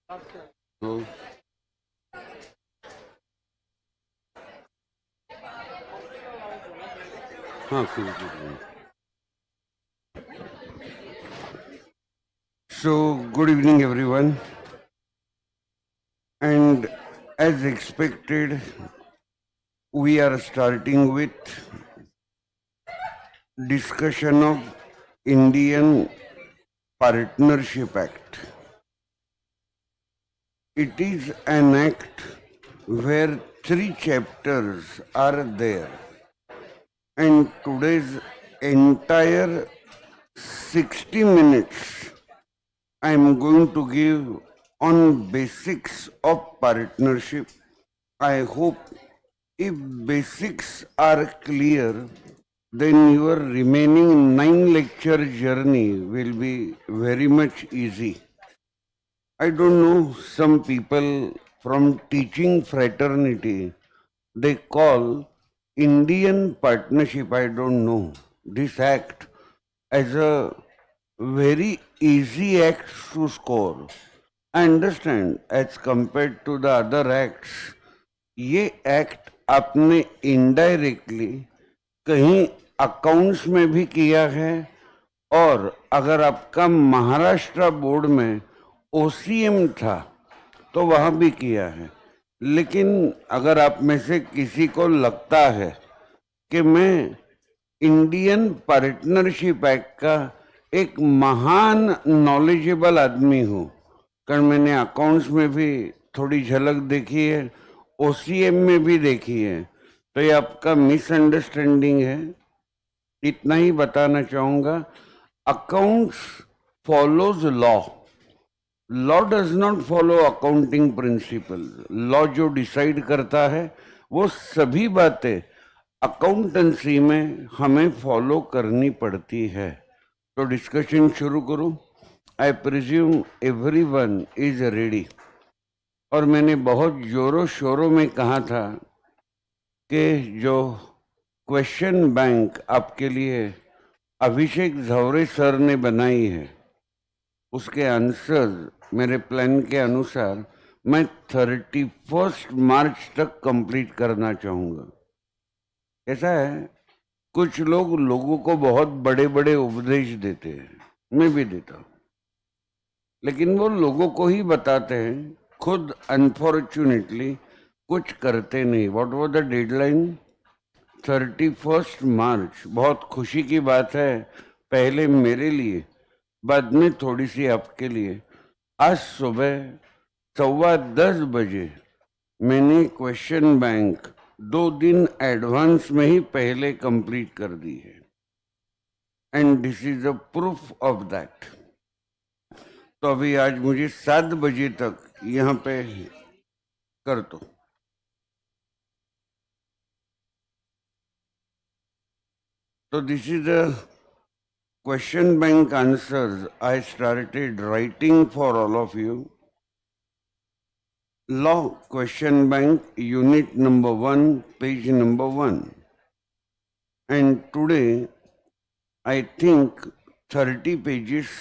तो हाँ So good evening everyone, and as expected we are starting with discussion of Indian Partnership Act. It is an act where 3 chapters are there, and today's entire 60 minutes I am going to give on basics of partnership. I hope if basics are clear, then your remaining 9 lecture journey will be very much easy. I don't know, some people from teaching fraternity, they call Indian partnership, I don't know, this act as a very easy act to score. I understand as compared to the other acts, ये act आपने indirectly कहीं accounts में भी किया है, और अगर आपका महाराष्ट्र बोर्ड में ओसीएम था तो वहां भी किया है। लेकिन अगर आप में से किसी को लगता है कि मैं इंडियन पार्टनरशिप एक्ट का एक महान नॉलेजेबल आदमी हूँ, कारण मैंने अकाउंट्स में भी थोड़ी झलक देखी है, ओसीएम में भी देखी है, तो ये आपका मिसअंडरस्टैंडिंग है। इतना ही बताना चाहूंगा, accounts follows law, law does not follow accounting principle. Law जो डिसाइड करता है वो सभी बातें अकाउंटेंसी में हमें फॉलो करनी पड़ती है। तो डिस्कशन शुरू करूं। I presume everyone is ready. और मैंने बहुत जोरों शोरों में कहा था कि जो क्वेश्चन बैंक आपके लिए अभिषेक झवरे सर ने बनाई है, उसके आंसर मेरे प्लान के अनुसार मैं 31 मार्च तक कंप्लीट करना चाहूँगा। ऐसा है, कुछ लोग लोगों को बहुत बड़े बड़े उपदेश देते हैं, मैं भी देता हूँ, लेकिन वो लोगों को ही बताते हैं, खुद अनफॉर्चुनेटली कुछ करते नहीं। What was the deadline? 31 मार्च। बहुत खुशी की बात है, पहले मेरे लिए, बाद में थोड़ी सी आपके लिए। आज सुबह 10:15 बजे मैंने क्वेश्चन बैंक 2 दिन एडवांस में ही पहले कंप्लीट कर दी है, and this is a proof of that. तो अभी आज मुझे 7 बजे तक यहाँ पे कर दो। तो this is the question bank answers I started writing for all of you. Law question bank unit number 1, page number 1. And today I think 30 pages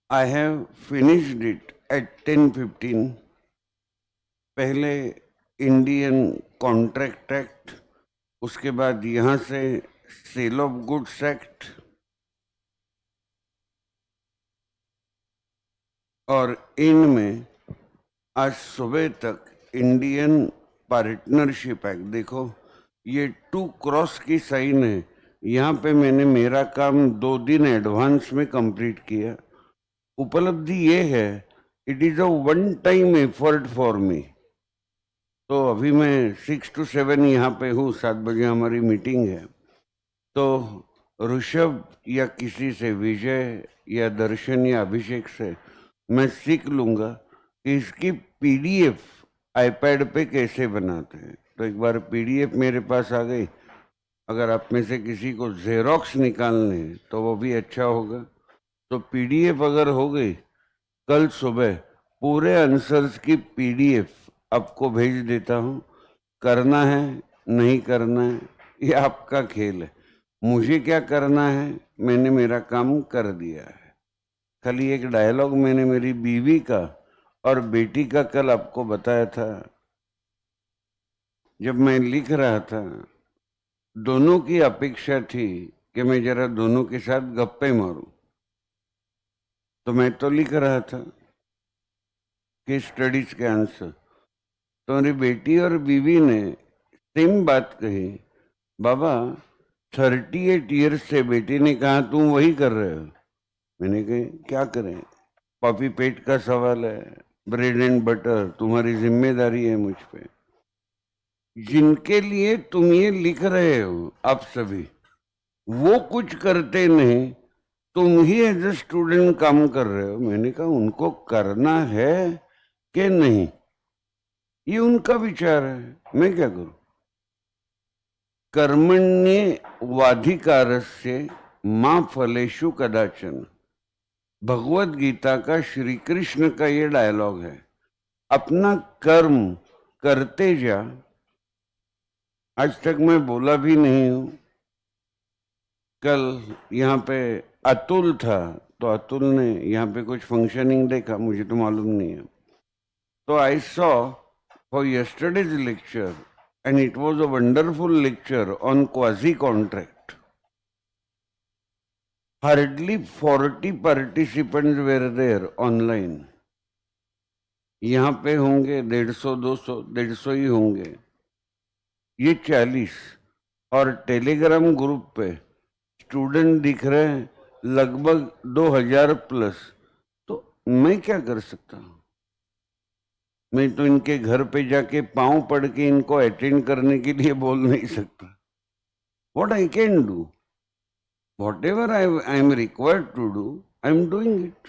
I have finished it at 10:15. पहले इंडियन कॉन्ट्रैक्ट एक्ट, उसके बाद यहाँ से cell of goods act, और इनमें आज सुबह तक इंडियन पार्टनरशिप एक्ट। देखो ये 2 क्रॉस की साइन है, यहाँ पे मैंने मेरा काम 2 दिन एडवांस में कंप्लीट किया। उपलब्धि ये है, it is a one time effort for me. तो अभी मैं 6 to 7 यहाँ पे हूँ, 7 बजे हमारी मीटिंग है। तो ऋषभ या किसी से, विजय या दर्शन या अभिषेक से मैं सीख लूंगा कि इसकी पीडीएफ आईपैड पे कैसे बनाते हैं। तो एक बार पीडीएफ मेरे पास आ गई, अगर आप में से किसी को जेरोक्स निकालने हैं तो वो भी अच्छा होगा। तो पीडीएफ अगर हो गई, कल सुबह पूरे आंसर्स की पीडीएफ आपको भेज देता हूँ। करना है नहीं करना है ये आपका खेल है, मुझे क्या करना है, मैंने मेरा काम कर दिया है। खाली एक डायलॉग मैंने मेरी बीवी का और बेटी का कल आपको बताया था, जब मैं लिख रहा था दोनों की अपेक्षा थी कि मैं जरा दोनों के साथ गप्पे मारूं, तो मैं तो लिख रहा था कि स्टडीज के आंसर, तो मेरी बेटी और बीवी ने सेम बात कही, बाबा 38 ईयर्स से, बेटी ने कहा तुम वही कर रहे हो। मैंने कहा क्या करें, पापी पेट का सवाल है, ब्रेड एंड बटर, तुम्हारी जिम्मेदारी है मुझ पे। जिनके लिए तुम ये लिख रहे हो आप सभी, वो कुछ करते नहीं, तुम ही एज ए स्टूडेंट काम कर रहे हो। मैंने कहा उनको करना है कि नहीं, ये उनका विचार है, मैं क्या करूं। कर्मण्येवाधिकारस्य मा फलेषु कदाचन, भगवत गीता का श्री कृष्ण का ये डायलॉग है। अपना कर्म करते जा। आज तक मैं बोला भी नहीं हूं। कल यहाँ पे अतुल था, तो अतुल ने यहाँ पे कुछ फंक्शनिंग देखा, मुझे तो मालूम नहीं है। तो I saw for yesterday's lecture and it was a wonderful lecture on quasi contract. Hardly 40 participants were there online. यहाँ पे होंगे 150-200 ही होंगे, ये 40, और टेलीग्राम ग्रुप पे स्टूडेंट दिख रहे हैं लगभग 2000 प्लस। तो मैं क्या कर सकता हूँ, मैं तो इनके घर पे जाके पांव पड़ के इनको अटेंड करने के लिए बोल नहीं सकता। What I can do, whatever I am required to do, I am doing it.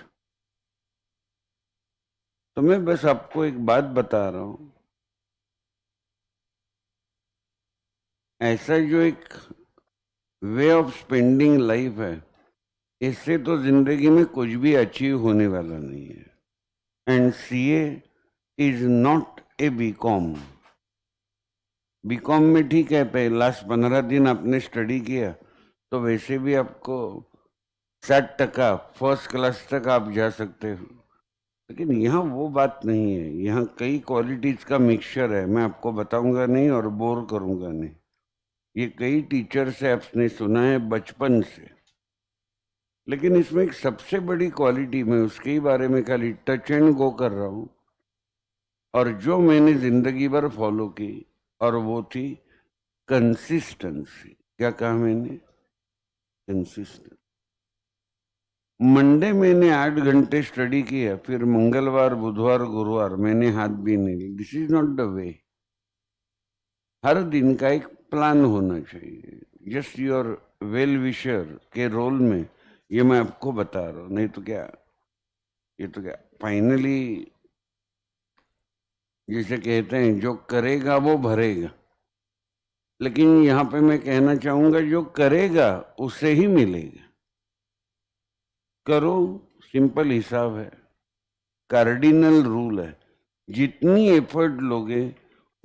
तो मैं बस आपको एक बात बता रहा हूं, ऐसा जो एक वे ऑफ स्पेंडिंग लाइफ है, इससे तो जिंदगी में कुछ भी अचीव होने वाला नहीं है। And CA is not a BCom. BCom में ठीक है, पहले लास्ट 15 दिन आपने स्टडी किया तो वैसे भी आपको 60% फर्स्ट क्लास तक आप जा सकते हो, लेकिन यहाँ वो बात नहीं है। यहाँ कई क्वालिटीज का मिक्सचर है, मैं आपको बताऊंगा नहीं और बोर करूंगा नहीं। ये कई टीचर से आपने सुना है बचपन से, लेकिन इसमें एक सबसे बड़ी क्वालिटी, मैं उसके ही बारे में खाली टच एंड गो कर रहा हूँ, और जो मैंने जिंदगी भर फॉलो की, और वो थी कंसिस्टेंसी। क्या कहा मैंने? कंसिस्टेंट। मंडे मैंने 8 घंटे स्टडी किया, फिर मंगलवार बुधवार गुरुवार मैंने हाथ भी नहीं ली। This is not the way. हर दिन का एक प्लान होना चाहिए। जस्ट योर वेल विशर के रोल में ये मैं आपको बता रहा हूँ, नहीं तो क्या, ये तो क्या फाइनली जैसे कहते हैं जो करेगा वो भरेगा। लेकिन यहाँ पे मैं कहना चाहूंगा जो करेगा उसे ही मिलेगा। करो, सिंपल हिसाब है, कार्डिनल रूल है, जितनी एफर्ट लोगे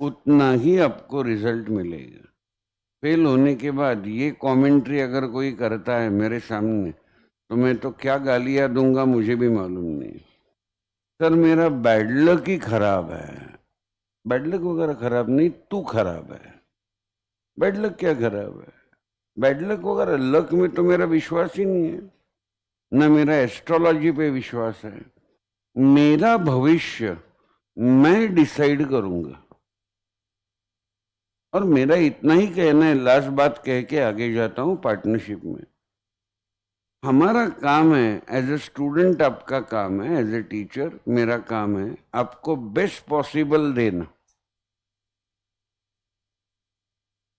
उतना ही आपको रिजल्ट मिलेगा। फेल होने के बाद ये कमेंट्री अगर कोई करता है मेरे सामने, तो मैं तो क्या गालियां दूंगा मुझे भी मालूम नहीं। सर मेरा बैड लक ही खराब है। बैड लक वगैरह खराब नहीं, तू खराब है। बैड लक क्या खराब है? बैड लक वगैरह, लक में तो मेरा विश्वास ही नहीं है, न मेरा एस्ट्रोलॉजी पे विश्वास है। मेरा भविष्य मैं डिसाइड करूंगा। और मेरा इतना ही कहना है, लास्ट बात कह के आगे जाता हूं पार्टनरशिप में। हमारा काम है एज ए स्टूडेंट, आपका काम है एज ए टीचर, मेरा काम है आपको बेस्ट पॉसिबल देना।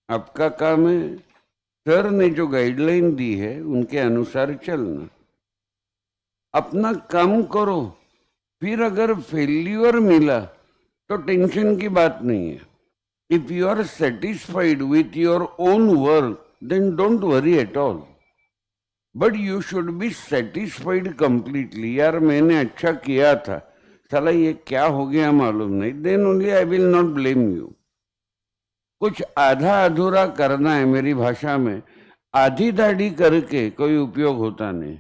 आपका काम है सर ने जो गाइडलाइन दी है उनके अनुसार चलना। अपना काम करो, फिर अगर फेल्यूर मिला तो टेंशन की बात नहीं है। If you are satisfied with your own work then don't worry at all, but you should be satisfied completely. यार मैंने अच्छा किया था, साला ये क्या हो गया मालूम नहीं, then only I will not blame you. कुछ आधा अधूरा करना है, मेरी भाषा में आधी दाढ़ी करके कोई उपयोग होता नहीं।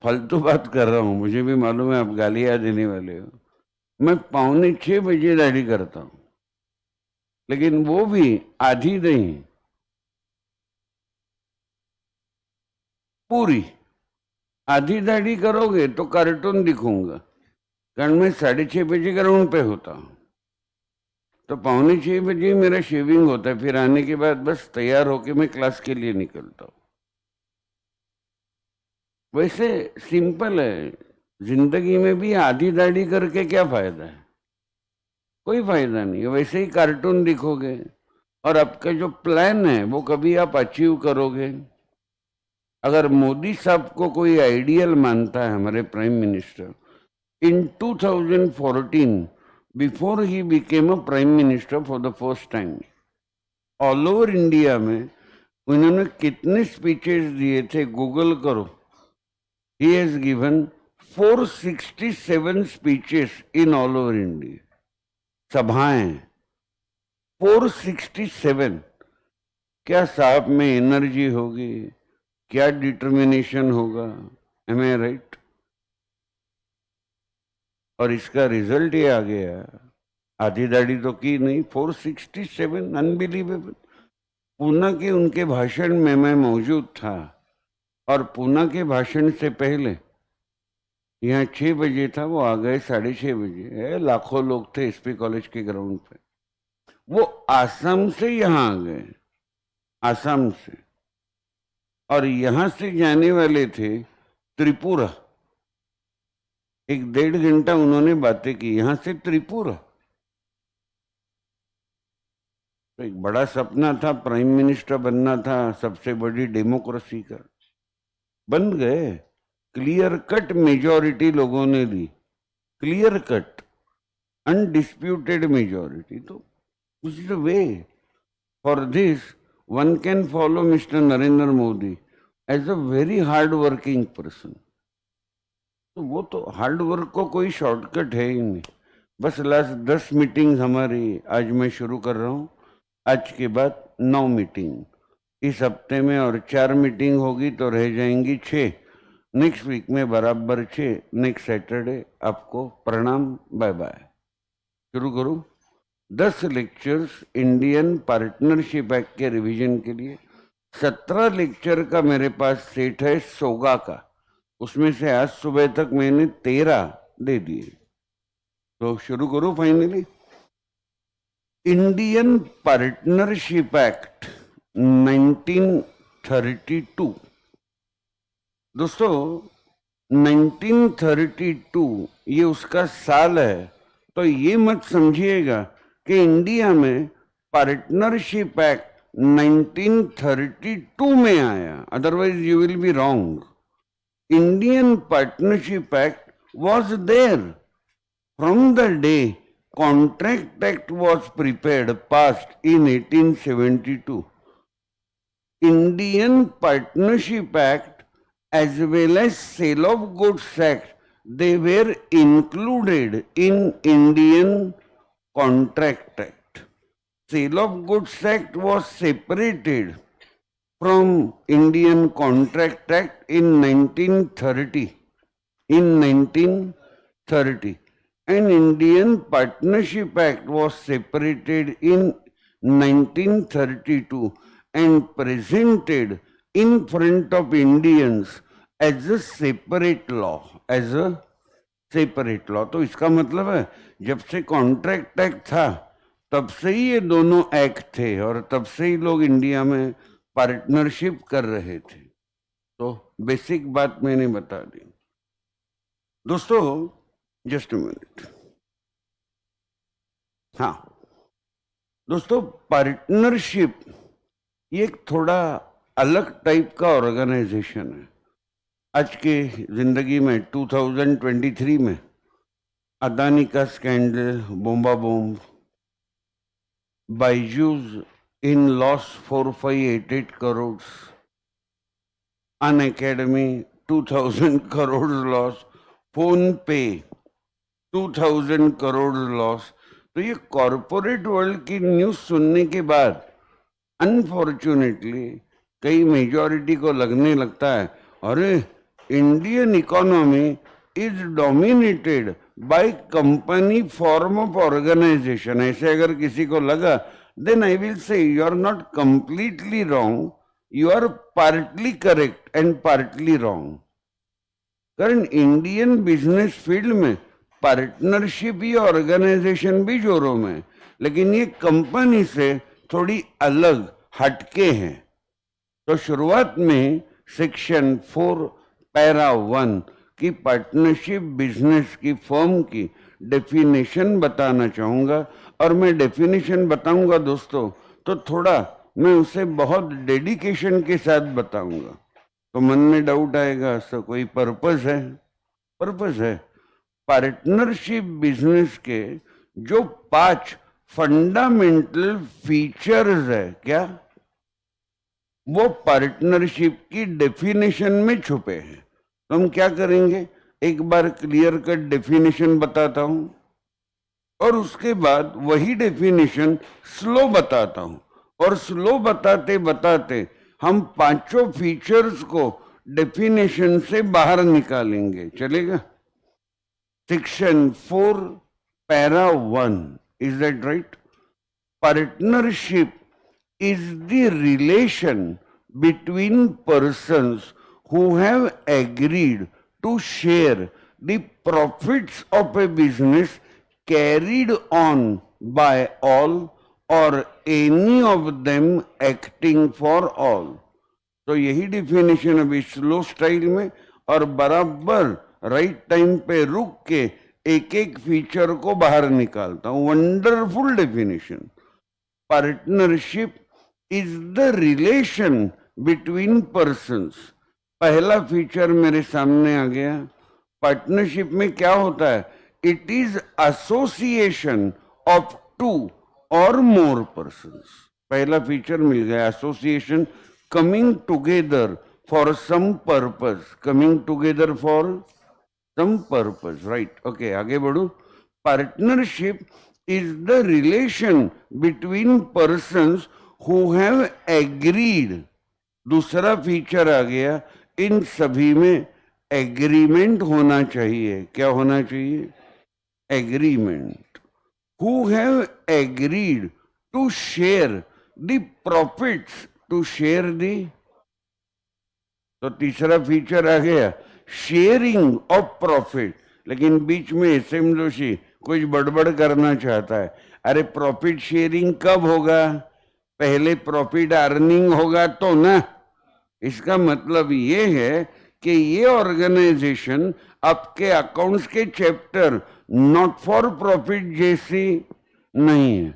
फालतू बात कर रहा हूं, मुझे भी मालूम है आप गालियां देने वाले हो। मैं 5:45 दाढ़ी करता हूं, लेकिन वो भी आधी नहीं, पूरी। आधी दाढ़ी करोगे तो कार्टून दिखूंगा, कारण मैं 6:30 ग्राउंड पे होता हूं। तो 5:45 मेरा शेविंग होता है, फिर आने के बाद बस तैयार होके मैं क्लास के लिए निकलता हूं। वैसे सिंपल है, जिंदगी में भी आधी दाढ़ी करके क्या फायदा है? कोई फायदा नहीं है, वैसे ही कार्टून दिखोगे। और आपका जो प्लान है वो कभी आप अचीव करोगे। अगर मोदी साहब को कोई आइडियल मानता है, हमारे prime minister, in 2014 before he became a prime minister for the first time, all over India में उन्होंने कितने स्पीचेस दिए थे, गूगल करो। He has given 467 speeches in all over India, सभाएं 467। क्या साहब में एनर्जी होगी, क्या डिटर्मिनेशन होगा, एम आई राइट? और इसका रिजल्ट ये आ गया, आधी दाढ़ी तो की नहीं, 467, अनबिलीवेबल। पूना के उनके भाषण में मैं मौजूद था, और पूना के भाषण से पहले यहाँ 6 बजे था, वो आ गए 6:30 बजे। लाखों लोग थे एसपी कॉलेज के ग्राउंड पे। वो आसाम से यहाँ आ गए, आसाम से, और यहां से जाने वाले थे त्रिपुरा। 1-1.5 घंटा उन्होंने बातें की, यहां से त्रिपुरा। तो एक बड़ा सपना था, प्राइम मिनिस्टर बनना था, सबसे बड़ी डेमोक्रेसी का, बन गए। क्लियर कट मेजॉरिटी लोगों ने दी, क्लियर कट अनडिस्प्यूटेड मेजॉरिटी। तो this is the way. For this one can follow mister Narendra Modi as a very hard working person. तो वो तो हार्ड वर्क को कोई शॉर्टकट है ही नहीं। बस लास्ट 10 मीटिंग हमारी आज मैं शुरू कर रहा हूँ। आज के बाद 9 मीटिंग इस हफ्ते में, और 4 मीटिंग होगी तो रह जाएंगी 6। नेक्स्ट वीक में बराबर 6, नेक्स्ट सैटरडे। आपको प्रणाम, बाय बाय। शुरू करूँ? 10 लेक्चर्स इंडियन पार्टनरशिप एक्ट के रिवीजन के लिए। 17 लेक्चर का मेरे पास सेट है सोगा का, उसमें से आज सुबह तक मैंने 13 दे दिए। तो शुरू करूं फाइनली। Indian partnership act 1932। दोस्तों 1932 ये उसका साल है। तो ये मत समझिएगा कि इंडिया में पार्टनरशिप एक्ट 1932 में आया, otherwise you will be wrong. Indian Partnership Act was there from the day Contract Act was prepared, passed in 1872. Indian Partnership Act as well as Sale of Goods Act, they were included in Indian Contract Act. Sale of Goods Act was separated from Indian Contract Act in 1930. And Indian Partnership Act was separated in 1932 and presented in front of Indians as a separate law, as a separate law. तो इसका मतलब है जब से contract act था तब से ही ये दोनों एक्ट थे, और तब से ही लोग इंडिया में पार्टनरशिप कर रहे थे। तो बेसिक बात मैंने बता दी। दोस्तों जस्ट मिनट। हाँ दोस्तों, पार्टनरशिप ये एक थोड़ा अलग टाइप का ऑर्गेनाइजेशन है। आज के जिंदगी में 2023 में अदानी का स्कैंडल, बोम्बा बोम, Byju's in loss 4588 crores, Unacademy 2000 crores loss, PhonePe 2000 crores loss। तो ये कॉरपोरेट वर्ल्ड की न्यूज सुनने के बाद अनफॉर्चुनेटली कई मेजॉरिटी को लगने लगता है, अरे Indian economy is dominated by company form of organization. ऐसे अगर किसी को लगा, then I will say you are not completely wrong, you are partly correct and partly wrong. कारण इंडियन बिजनेस फील्ड में पार्टनरशिप या ऑर्गेनाइजेशन भी जोरों में, लेकिन ये कंपनी से थोड़ी अलग हटके हैं। तो शुरुआत में सेक्शन 4 पैरा 1 की पार्टनरशिप बिजनेस की फर्म की डेफिनेशन बताना चाहूंगा, और मैं डेफिनेशन बताऊंगा दोस्तों तो थोड़ा मैं उसे बहुत डेडिकेशन के साथ बताऊंगा। तो मन में डाउट आएगा, सर कोई पर्पस है? पर्पस है। पार्टनरशिप बिजनेस के जो 5 फंडामेंटल फीचर्स है क्या, वो पार्टनरशिप की डेफिनेशन में छुपे हैं। तो हम क्या करेंगे, एक बार क्लियर कट डेफिनेशन बताता हूं और उसके बाद वही डेफिनेशन स्लो बताता हूं, और स्लो बताते बताते हम 5 फीचर्स को डेफिनेशन से बाहर निकालेंगे। चलेगा? Section 4 para 1, is that right? Partnership is the relation between persons who have agreed to share the profits of a business carried on by all or any of them acting for all. तो यही definition अभी slow style में और बराबर right time पे रुक के एक एक फीचर को बाहर निकालता हूं। Wonderful definition. Partnership is the relation between persons। पहला फीचर मेरे सामने आ गया। पार्टनरशिप में क्या होता है? It is association of 2 or more persons। पहला फीचर मिल गया, association, coming together for some purpose, coming together for some purpose, right? Okay, आगे बढ़ू। Partnership is the relation between persons who have agreed। दूसरा फीचर आ गया, इन सभी में एग्रीमेंट होना चाहिए। क्या होना चाहिए? Agreement. who have agreed to share the profits, to share the। तो तीसरा फीचर आ गया, शेयरिंग ऑफ प्रॉफिट। लेकिन बीच में एसएम जोशी कुछ बड़बड़ करना चाहता है, अरे प्रॉफिट शेयरिंग कब होगा? पहले प्रॉफिट अर्निंग होगा तो ना। इसका मतलब ये है कि ये ऑर्गेनाइजेशन आपके अकाउंट्स के चैप्टर नॉट फॉर प्रॉफिट जैसी नहीं है।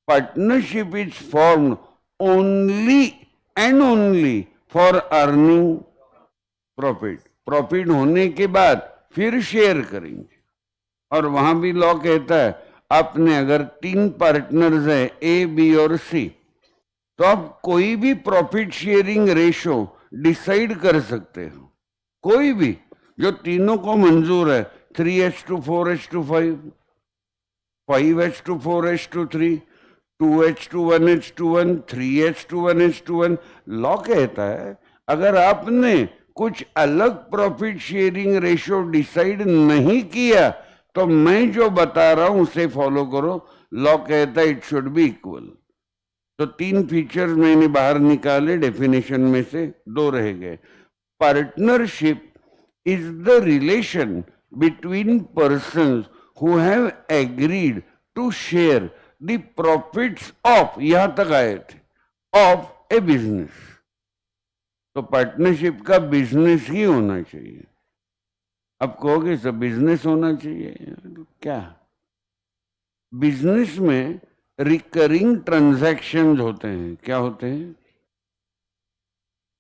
Partnership is formed only and only for earning profit. Profit होने के बाद फिर शेयर करेंगे। और वहां भी लॉ कहता है, आपने अगर 3 पार्टनर्स है ए, बी और सी, तो आप कोई भी प्रॉफिट शेयरिंग रेशो डिसाइड कर सकते हो। कोई भी जो तीनों को मंजूर है, 3:4:5, 5:4:3, 2:1:1, 3:1:1। लॉ कहता है अगर आपने कुछ अलग प्रॉफिट शेयरिंग रेशो डिसाइड नहीं किया तो मैं जो बता रहा हूं उसे फॉलो करो। लॉ कहता है इट शुड बी इक्वल। तो 3 फीचर्स मैंने बाहर निकाले डेफिनेशन में से, 2 रह गए। Partnership is the relation between persons who have agreed to share the profits of, यहां तक आए थे, ऑफ ए बिजनेस। तो पार्टनरशिप का बिजनेस ही होना चाहिए। अब कहोगे सब बिजनेस होना चाहिए, क्या? बिजनेस में रिकरिंग ट्रांजैक्शंस होते हैं। क्या होते हैं?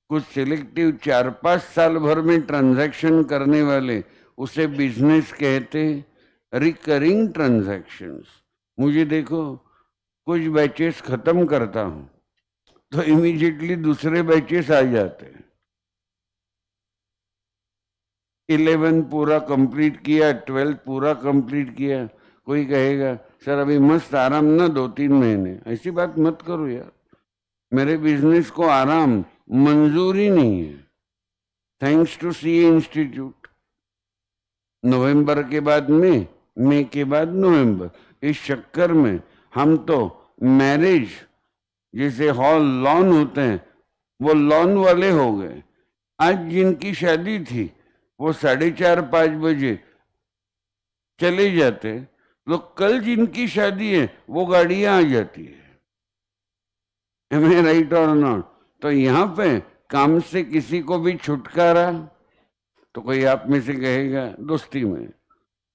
कुछ सिलेक्टिव 4-5 साल भर में ट्रांजैक्शन करने वाले, उसे बिजनेस कहते हैं। Recurring transactions. मुझे देखो, कुछ बैचेस खत्म करता हूं तो इमीडिएटली दूसरे बैचेस आ जाते हैं। 11 पूरा कंप्लीट किया, 12 पूरा कंप्लीट किया। कोई कहेगा सर अभी मस्त आराम ना 2-3 महीने। ऐसी बात मत करो यार, मेरे बिजनेस को आराम मंजूर ही नहीं है। Thanks to CA institute. नवंबर के बाद मई के बाद नवंबर, इस चक्कर में हम तो मैरिज जैसे हॉल लॉन होते हैं वो लॉन वाले हो गए। आज जिनकी शादी थी वो 4:30-5 बजे चले जाते, तो कल जिनकी शादी है वो गाड़ियां आ जाती है। एम आई राइट और नॉट? तो यहाँ पे काम से किसी को भी छुटकारा, तो कोई आप में से कहेगा दोस्ती में,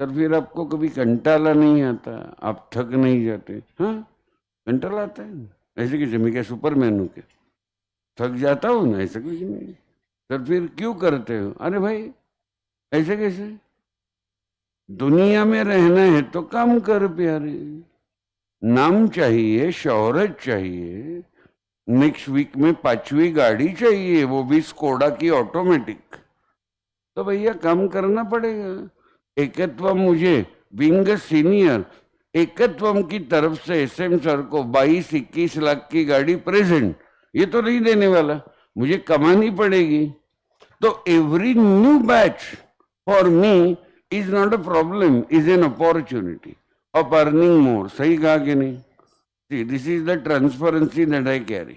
तो फिर आपको कभी कंटाला नहीं आता, आप थक नहीं जाते? हाँ, कंटाला आता है। ऐसे कैसे? मैं क्या सुपरमैन हूँ क्या? थक जाता हूँ ना, ऐसा कुछ नहीं। तो फिर क्यों करते हो? अरे भाई ऐसे कैसे? दुनिया में रहना है तो काम कर प्यारे। नाम चाहिए, शोहरत चाहिए, नेक्स्ट वीक में 5वीं गाड़ी चाहिए, वो भी स्कोडा की ऑटोमेटिक, तो भैया काम करना पड़ेगा। एकत्वम मुझे बिंग सीनियर एकत्वम की तरफ से एसएम सर को 22-21 लाख की गाड़ी प्रेजेंट, ये तो नहीं देने वाला, मुझे कमानी पड़ेगी। तो every new batch for me is not a problem, is an opportunity of earning more. सही कहा कि नहीं? See, this is the transparency that I carry.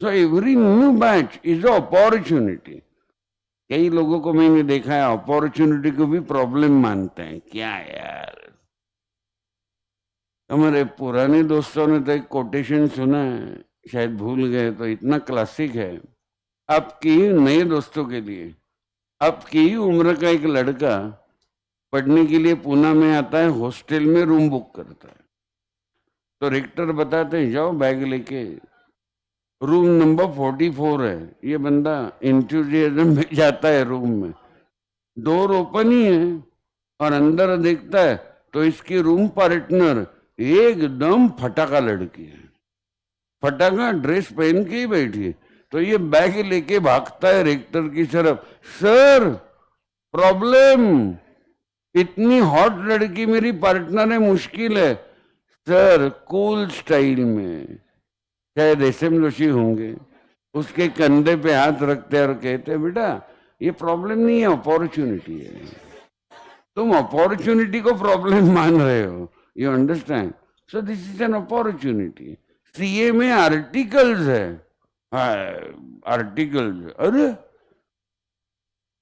So every new batch is an opportunity. कई लोगों को मैंने देखा है अपॉर्चुनिटी को भी प्रॉब्लम मानते हैं। क्या यार, हमारे पुराने दोस्तों ने तो एक कोटेशन सुना है, शायद भूल गए, तो इतना क्लासिक है। आपकी नए दोस्तों के लिए, आपकी उम्र का एक लड़का पढ़ने के लिए पूना में आता है, हॉस्टल में रूम बुक करता है, तो रेक्टर बताते हैं जाओ बैग लेके, रूम नंबर 44 है। ये बंदा इंथुजियाज्म में जाता है रूम में, डोर ओपन ही है और अंदर देखता है तो इसकी रूम पार्टनर एकदम फटाका लड़की है, फटाका ड्रेस पहन के ही बैठी है। तो ये बैग लेके भागता है रेक्टर की तरफ, सर प्रॉब्लम, इतनी हॉट लड़की मेरी पार्टनर है, मुश्किल है। सर कूल स्टाइल में, शायद एसएम जोशी होंगे, उसके कंधे पे हाथ रखते और कहते बेटा ये प्रॉब्लम नहीं है, अपॉर्चुनिटी है। तुम अपॉर्चुनिटी को प्रॉब्लम मान रहे हो, you understand? So this is an opportunity. CA में आर्टिकल्स है, आर्टिकल्स, अरे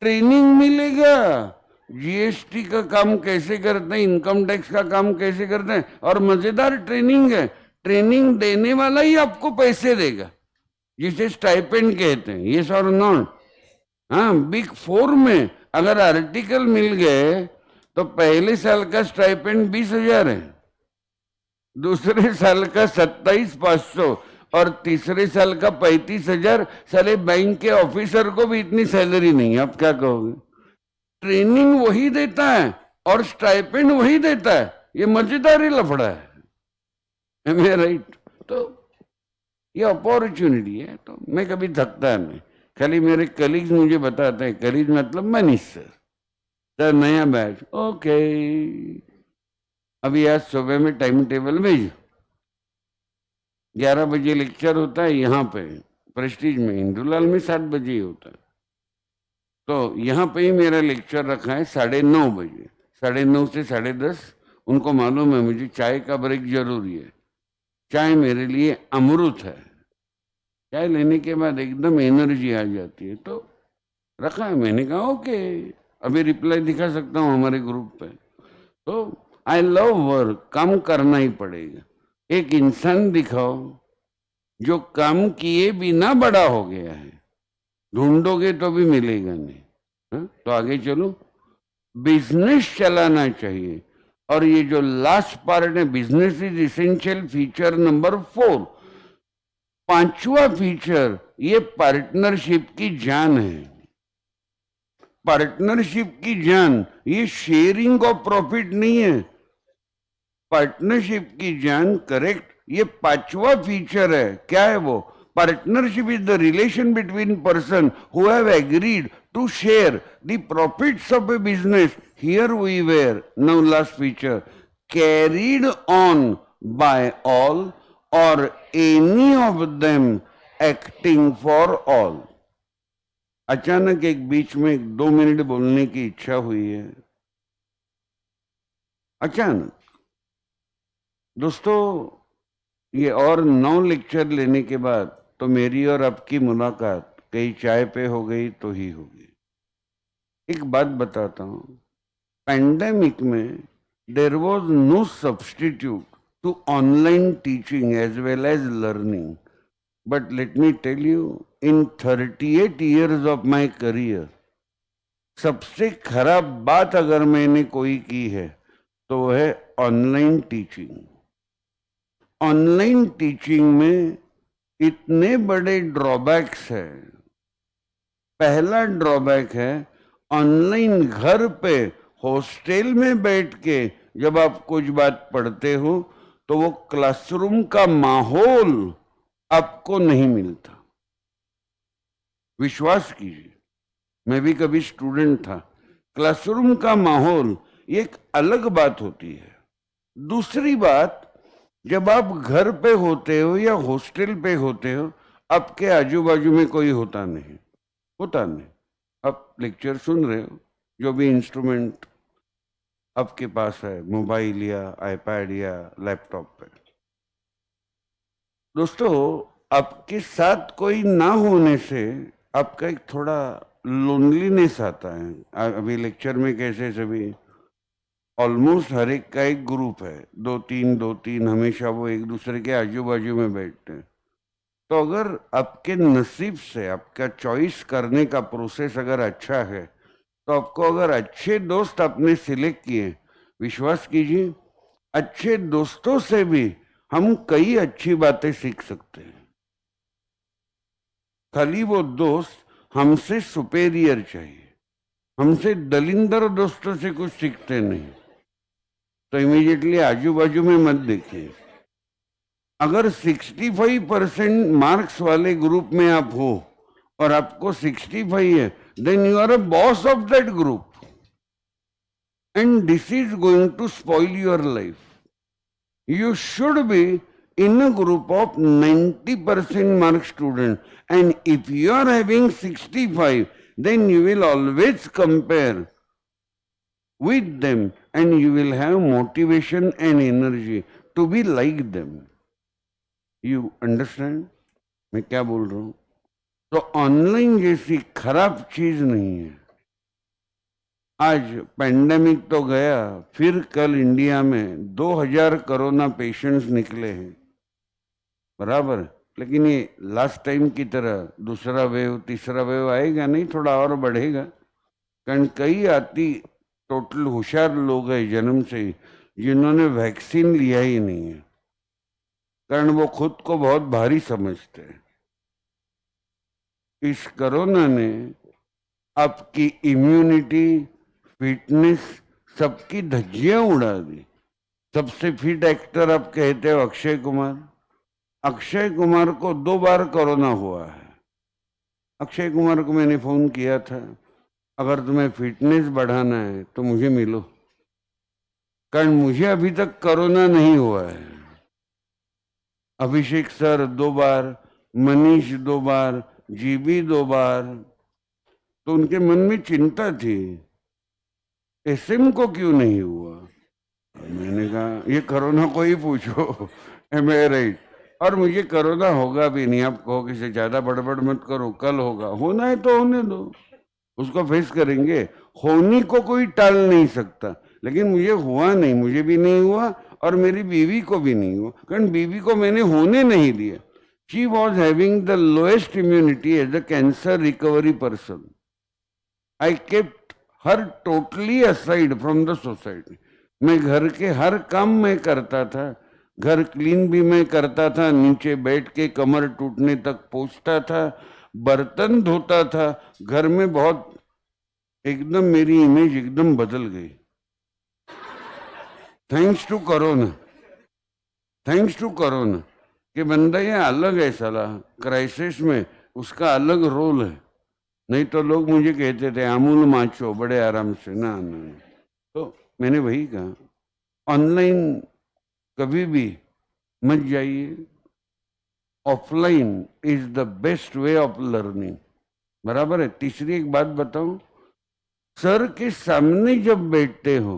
ट्रेनिंग मिलेगा, जीएसटी का काम कैसे करते हैं, इनकम टैक्स का काम कैसे करते हैं, और मजेदार ट्रेनिंग है। ट्रेनिंग देने वाला ही आपको पैसे देगा, जिसे स्टाइपेंड कहते हैं, ये और नॉट? हाँ, बिग 4 में अगर आर्टिकल मिल गए तो पहले साल का स्टाइपेंड 20,000 है, दूसरे साल का 27,500 और तीसरे साल का 35,000। साले बैंक के ऑफिसर को भी इतनी सैलरी नहीं है, आप क्या कहोगे? ट्रेनिंग वही देता है और स्टाइपेंड वही देता है, ये मजेदार ही लफड़ा है। एम आई राइट? तो ये अपॉर्चुनिटी है, तो मैं कभी थकता नहीं। खाली मेरे कलीग्स मुझे बताते हैं, कलीग मतलब मनीष सर नया बैच, ओके अभी आज सुबह में टाइम टेबल भेज, 11 बजे लेक्चर होता है यहाँ पे प्रेस्टीज में, हिंदूलाल में 7 बजे ही होता है, तो यहाँ पे ही मेरा लेक्चर रखा है 9:30 बजे, 9:30 से 10:30। उनको मालूम है मुझे चाय का ब्रेक जरूरी है, चाय मेरे लिए अमृत है, चाय लेने के बाद एकदम एनर्जी आ जाती है, तो रखा है। मैंने कहा ओके, अभी रिप्लाई दिखा सकता हूँ हमारे ग्रुप पे। तो आई लव वर्क, काम करना ही पड़ेगा। एक इंसान दिखाओ जो काम किए बिना बड़ा हो गया है, ढूंढोगे तो भी मिलेगा नहीं। हा? तो आगे चलो, बिजनेस चलाना चाहिए। और ये जो लास्ट पार्ट है, business is essential feature number 4, 5वां फीचर, ये पार्टनरशिप की जान है। पार्टनरशिप की जान, ये शेयरिंग ऑफ प्रॉफिट नहीं है, पार्टनरशिप की जान, करेक्ट, ये 5वां फीचर है। क्या है वो? Partnership is the relation between person who have agreed to share the profits of a business. Here we were now last feature, carried on by all or any of them acting for all। अचानक एक बीच में 2 minute बोलने की इच्छा हुई है, अचानक। दोस्तों, ये और 9 लेक्चर लेने के बाद तो मेरी और आपकी मुलाकात कहीं चाय पे हो गई तो ही होगी। एक बात बताता हूं, पैंडेमिक में there was no substitute to online teaching as well as learning. But let me tell you, in 38 years of my career, सबसे खराब बात अगर मैंने कोई की है तो वो है ऑनलाइन टीचिंग। ऑनलाइन टीचिंग में इतने बड़े ड्रॉबैक्स है। पहला ड्रॉबैक है, ऑनलाइन घर पे हॉस्टल में बैठ के जब आप कुछ बात पढ़ते हो तो वो क्लासरूम का माहौल आपको नहीं मिलता। विश्वास कीजिए, मैं भी कभी स्टूडेंट था। क्लासरूम का माहौल एक अलग बात होती है। दूसरी बात, जब आप घर पे होते हो या हॉस्टल पे होते हो, आपके आजू बाजू में कोई होता नहीं। आप लेक्चर सुन रहे हो, जो भी इंस्ट्रूमेंट आपके पास है, मोबाइल या आईपैड या लैपटॉप पे। दोस्तों, आपके साथ कोई ना होने से आपका एक थोड़ा लोनलीनेस आता है। अभी लेक्चर में कैसे सभी ऑलमोस्ट हर एक का एक ग्रुप है, दो तीन हमेशा वो एक दूसरे के आजू बाजू में बैठते हैं। तो अगर आपके नसीब से आपका चॉइस करने का प्रोसेस अगर अच्छा है तो आपको अगर अच्छे दोस्त आपने सिलेक्ट किए, विश्वास कीजिए, अच्छे दोस्तों से भी हम कई अच्छी बातें सीख सकते हैं। खाली वो दोस्त हमसे सुपेरियर चाहिए, हमसे दलिंदर दोस्तों से कुछ सीखते नहीं। तो इमीडिएटली आजू बाजू में मत देखिए। अगर 65% मार्क्स वाले ग्रुप में आप हो और आपको 65 है, then you are a boss of that group and this is going to spoil your life. You should be in a group of 90% mark student, and if you are having 65, then you will always compare with them and you will have motivation and energy to be like them. You understand? मैं क्या बोल रहा हूं? तो online जैसी खराब चीज नहीं है। आज पेंडेमिक तो गया, फिर कल इंडिया में 2000 कोरोना पेशेंट्स निकले हैं, बराबर। लेकिन ये लास्ट टाइम की तरह दूसरा वेव तीसरा वेव आएगा नहीं, थोड़ा और बढ़ेगा। कारण कई आती टोटल होशियार लोग हैं जन्म से ही, जिन्होंने वैक्सीन लिया ही नहीं है, कारण वो खुद को बहुत भारी समझते हैं। इस कोरोना ने आपकी इम्यूनिटी, फिटनेस, सबकी धज्जियां उड़ा दी। सबसे फिट एक्टर आप कहते हो अक्षय कुमार। अक्षय कुमार को 2 बार कोरोना हुआ है। अक्षय कुमार को मैंने फोन किया था, अगर तुम्हें फिटनेस बढ़ाना है तो मुझे मिलो, कारण मुझे अभी तक कोरोना नहीं हुआ है। अभिषेक सर 2 बार, मनीष 2 बार, जीबी 2 बार। तो उनके मन में चिंता थी, एसएम को क्यों नहीं हुआ। मैंने कहा ये कोरोना को ही पूछो, एम आई राइट। और मुझे कोरोना होगा भी नहीं। आप कहो कि से ज्यादा बड़बड़ मत करो, कल होगा। होना है तो होने दो, उसको फेस करेंगे। होने को कोई टाल नहीं सकता, लेकिन मुझे हुआ नहीं, मुझे भी नहीं हुआ और मेरी बीवी को भी नहीं हुआ, कारण बीवी को मैंने होने नहीं दिया। She was having the lowest immunity as a cancer recovery person. I kept her totally aside from the society. मैं घर के हर काम में करता था, घर क्लीन भी मैं करता था, नीचे बैठ के कमर टूटने तक पहुंचता था, बर्तन धोता था। घर में बहुत एकदम मेरी इमेज एकदम बदल गई, thanks to corona. Thanks to corona कि बंदा ये अलग है साला, क्राइसिस में उसका अलग रोल है। नहीं तो लोग मुझे कहते थे अमूल माचो, बड़े आराम से ना। तो मैंने वही कहा, ऑनलाइन कभी भी मत जाइए। Offline is the best way of learning. बराबर है। तीसरी एक बात बताऊं, सर के सामने जब बैठते हो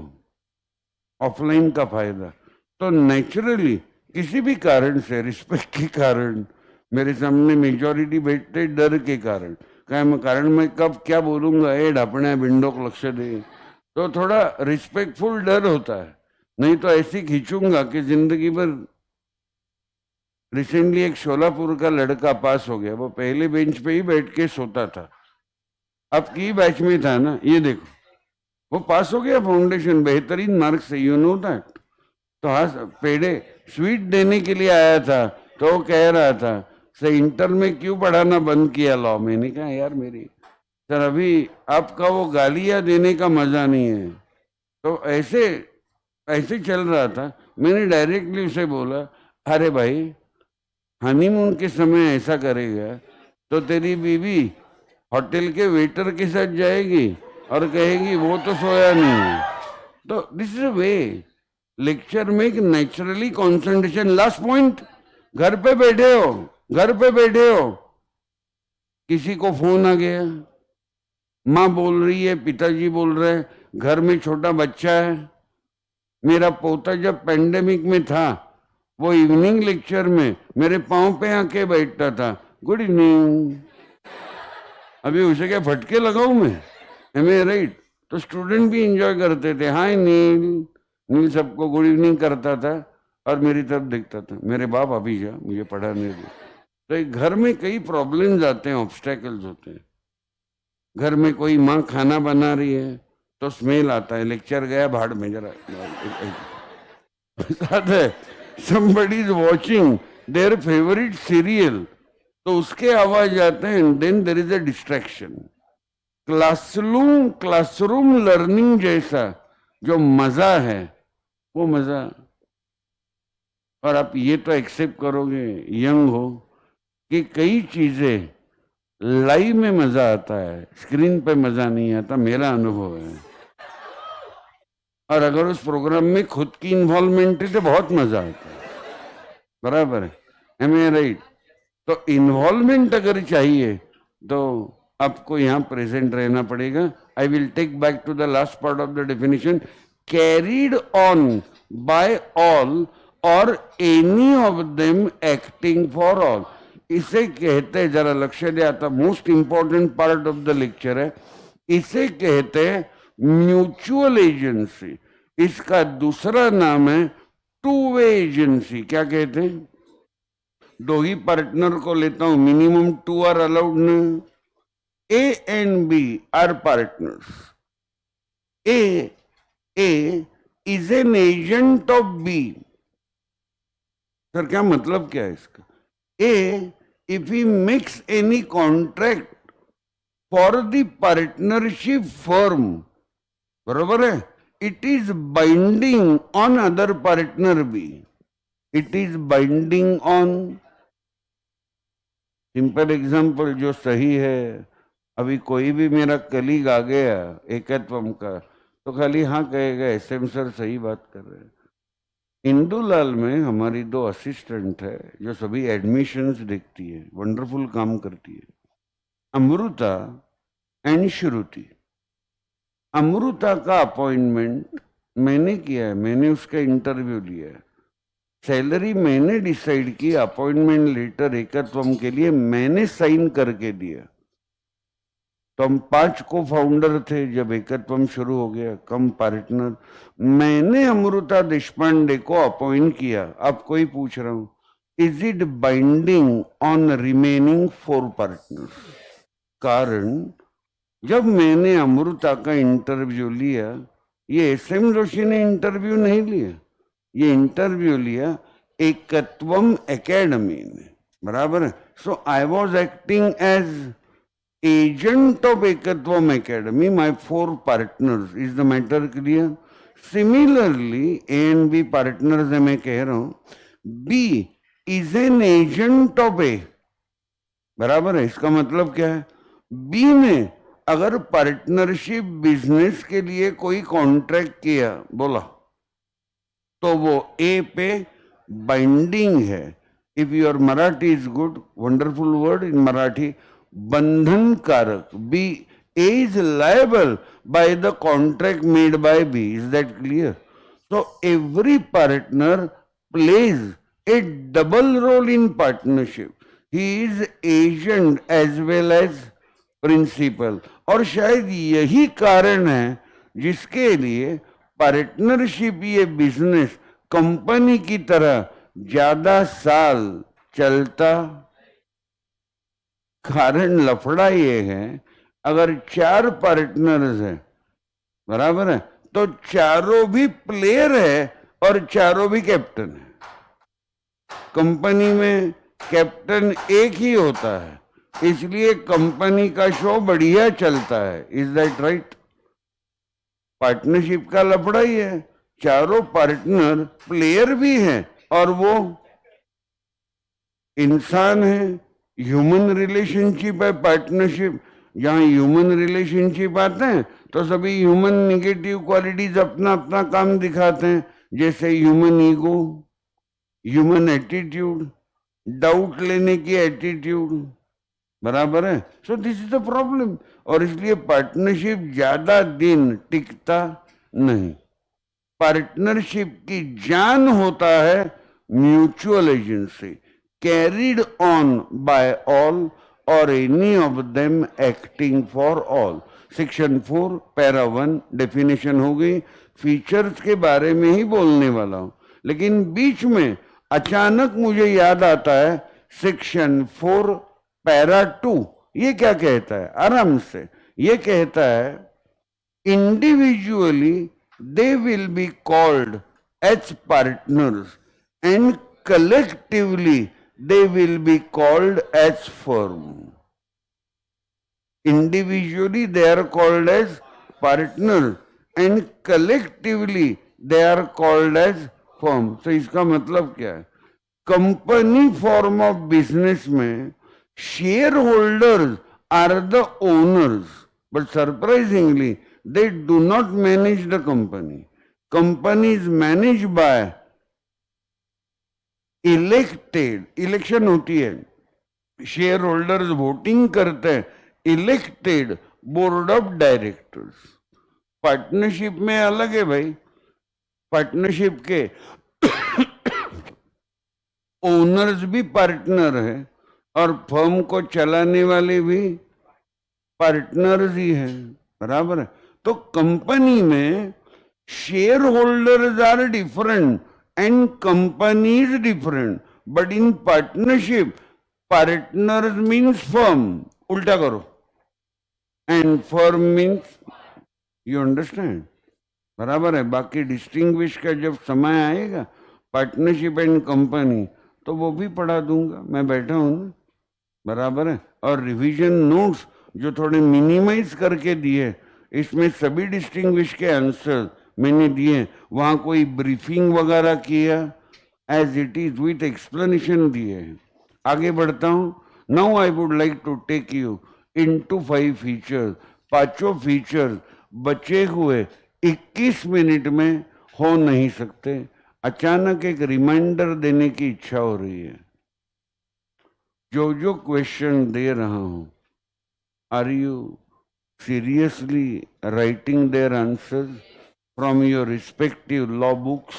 ऑफलाइन का फायदा, तो नेचुरली किसी भी कारण से, रिस्पेक्ट के कारण, मेरे सामने मेजॉरिटी बैठते डर के कारण, कारण मैं कब क्या बोलूंगा, ए ढापणे बिंडो को लक्ष्य दे, तो थोड़ा रिस्पेक्टफुल डर होता है। नहीं तो ऐसी खींचूंगा कि जिंदगी भर। रिसेंटली एक शोलापुर का लड़का पास हो गया, वो पहले बेंच पे ही बैठ के सोता था, अब की बैच में था ना, ये देखो वो पास हो गया फाउंडेशन बेहतरीन मार्क से, यू नो दैट। तो हाँ, पेड़े स्वीट देने के लिए आया था, तो वो कह रहा था सर इंटर में क्यों पढ़ाना बंद किया लॉ। मैंने कहा यार मेरी सर अभी आपका वो गालियां देने का मजा नहीं है। तो ऐसे ऐसे चल रहा था। मैंने डायरेक्टली उसे बोला, अरे भाई हनीमून के समय ऐसा करेगा तो तेरी बीवी होटल के वेटर के साथ जाएगी और कहेगी वो तो सोया नहीं है। तो दिस इज वे लेक्चर में नेचुरली कंसंट्रेशन। लास्ट पॉइंट, घर पे बैठे हो, घर पे बैठे हो, किसी को फोन आ गया, माँ बोल रही है, पिताजी बोल रहे हैं, घर में छोटा बच्चा है। मेरा पोता जब पेंडेमिक में था, वो इवनिंग लेक्चर में मेरे पांव पे आके बैठता था, गुड इवनिंग। अभी उसे क्या फटके लगाऊं मैं, एम ए राइट। तो स्टूडेंट भी इंजॉय करते थे, हाय नील। नील सबको गुड इवनिंग करता था और मेरी तरफ देखता था, मेरे बाप अभी जा मुझे पढ़ाने दे। तो एक घर में कई प्रॉब्लम्स आते हैं, ऑब्स्टेकल्स होते हैं। घर में कोई माँ खाना बना रही है तो स्मेल आता है, लेक्चर गया भाड़ में जरा साथ है। somebody is watching their favorite serial, तो उसके आवाज आते हैं, then there is a distraction. Classroom learning जैसा जो मजा है वो मजा, और आप ये तो एक्सेप्ट करोगे यंग हो कि कई चीजें लाइव में मजा आता है, स्क्रीन पे मजा नहीं आता, मेरा अनुभव है। और अगर उस प्रोग्राम में खुद की इन्वॉल्वमेंट है तो बहुत मजा आता है, बराबर है, एम ए राइट। तो इन्वॉल्वमेंट अगर चाहिए तो आपको यहाँ प्रेजेंट रहना पड़ेगा। I will take back to the last part of the definition, carried on by all or any of them acting for all. इसे कहते हैं, जरा लक्ष्य दिया था, most important part of the lecture है, इसे कहते हैं म्यूचुअल एजेंसी। इसका दूसरा नाम है टू वे एजेंसी। क्या कहते हैं, दो ही पार्टनर को लेता हूं, मिनिमम टू आर अलाउड न। A and B are partners. A is an agent of B. Sir क्या मतलब क्या है इसका? A if he makes any contract for the partnership firm, बरोबर है, it is binding on other partner B. It is binding on, simple example जो सही है, अभी कोई भी मेरा कलीग आ गया एकत्वम का तो खाली हाँ कहेगा, एसएम सर सही बात कर रहे हैं। इंदुलाल में हमारी दो असिस्टेंट है जो सभी एडमिशंस देखती है, वंडरफुल काम करती है, अमृता एंड श्रुति। अमृता का अपॉइंटमेंट मैंने किया है, मैंने उसका इंटरव्यू लिया है, सैलरी मैंने डिसाइड की, अपॉइंटमेंट लेटर एकत्वम के लिए मैंने साइन करके दिया। तो हम 5 को फाउंडर थे जब एकत्वम शुरू हो गया, कम पार्टनर। मैंने अमृता देशपांडे को अपॉइंट किया। अब कोई पूछ रहा हूं, is it binding on remaining 4 partners? कारण जब मैंने अमृता का इंटरव्यू लिया, ये एसएम जोशी ने इंटरव्यू नहीं लिया, ये इंटरव्यू लिया एकत्वम एकेडमी ने, बराबर है। So I was acting as agent of Ekatvam Academy, my 4 partners. Is the matter clear? Similarly, A and B partners है, मैं कह रहा हूं, B is an agent of A, बराबर है। इसका मतलब क्या है, B ने अगर पार्टनरशिप बिजनेस के लिए कोई कॉन्ट्रैक्ट किया, बोला, तो वो A पे बाइंडिंग है। If your Marathi is good, wonderful word in Marathi, बंधन कारक, B A is liable by the contract made by B. Is that clear? So every partner plays a double role in partnership. He is agent as well as principal. और शायद यही कारण है जिसके लिए partnership, ये बिजनेस कंपनी की तरह ज्यादा साल चलता. कारण लफड़ा ये है, अगर 4 पार्टनर्स हैं, बराबर है, तो चारों भी प्लेयर है और चारों भी कैप्टन है. कंपनी में कैप्टन एक ही होता है, इसलिए कंपनी का शो बढ़िया चलता है. Is that right? पार्टनरशिप का लफड़ा ही है, चारों पार्टनर प्लेयर भी हैं और वो इंसान है. ह्यूमन रिलेशनशिप है पार्टनरशिप. जहां ह्यूमन रिलेशनशिप आते हैं तो सभी ह्यूमन निगेटिव क्वालिटीज अपना अपना काम दिखाते हैं, जैसे human ego, human attitude, doubt लेने की एटीट्यूड. बराबर है? So this is the problem. और इसलिए पार्टनरशिप ज्यादा दिन टिकता नहीं. पार्टनरशिप की जान होता है mutual agency, carried on by all or any of them acting for all. Section 4 para 1 definition हो गई. फीचर्स के बारे में ही बोलने वाला हूं, लेकिन बीच में अचानक मुझे याद आता है सेक्शन 4 पैरा 2. ये क्या कहता है? आराम से ये कहता है individually they will be called as partners and collectively they will be called as firm. Individually they are called as partners and collectively they are called as firm. So इसका मतलब क्या है? कंपनी फॉर्म ऑफ बिजनेस में shareholders are the owners, but surprisingly they do not manage the company. Company is managed by elected, election होती है, share holders voting करते हैं, elected board of directors. Partnership में अलग है भाई. Partnership के ओनर्स भी पार्टनर है और फर्म को चलाने वाले भी पार्टनर्स ही है. बराबर है? तो कंपनी में shareholders are different and company is different, but in partnership partners means firm. उल्टा करो, and firm means, you understand? बराबर है? बाकी डिस्टिंग्विश का जब समय आएगा पार्टनरशिप एंड कंपनी, तो वो भी पढ़ा दूंगा. मैं बैठा हूं ना. बराबर है? और रिवीजन नोट्स जो थोड़े मिनिमाइज करके दिए, इसमें सभी डिस्टिंग्विश के आंसर मैंने दिए. वहां कोई ब्रीफिंग वगैरह किया, as it is with explanation दिए. आगे बढ़ता हूं. Now I would like to take you into 5 features. 5 features बचे हुए 21 मिनट में हो नहीं सकते. अचानक एक रिमाइंडर देने की इच्छा हो रही है. जो जो क्वेश्चन दे रहा हूं, are you seriously writing their answers from your respective law books?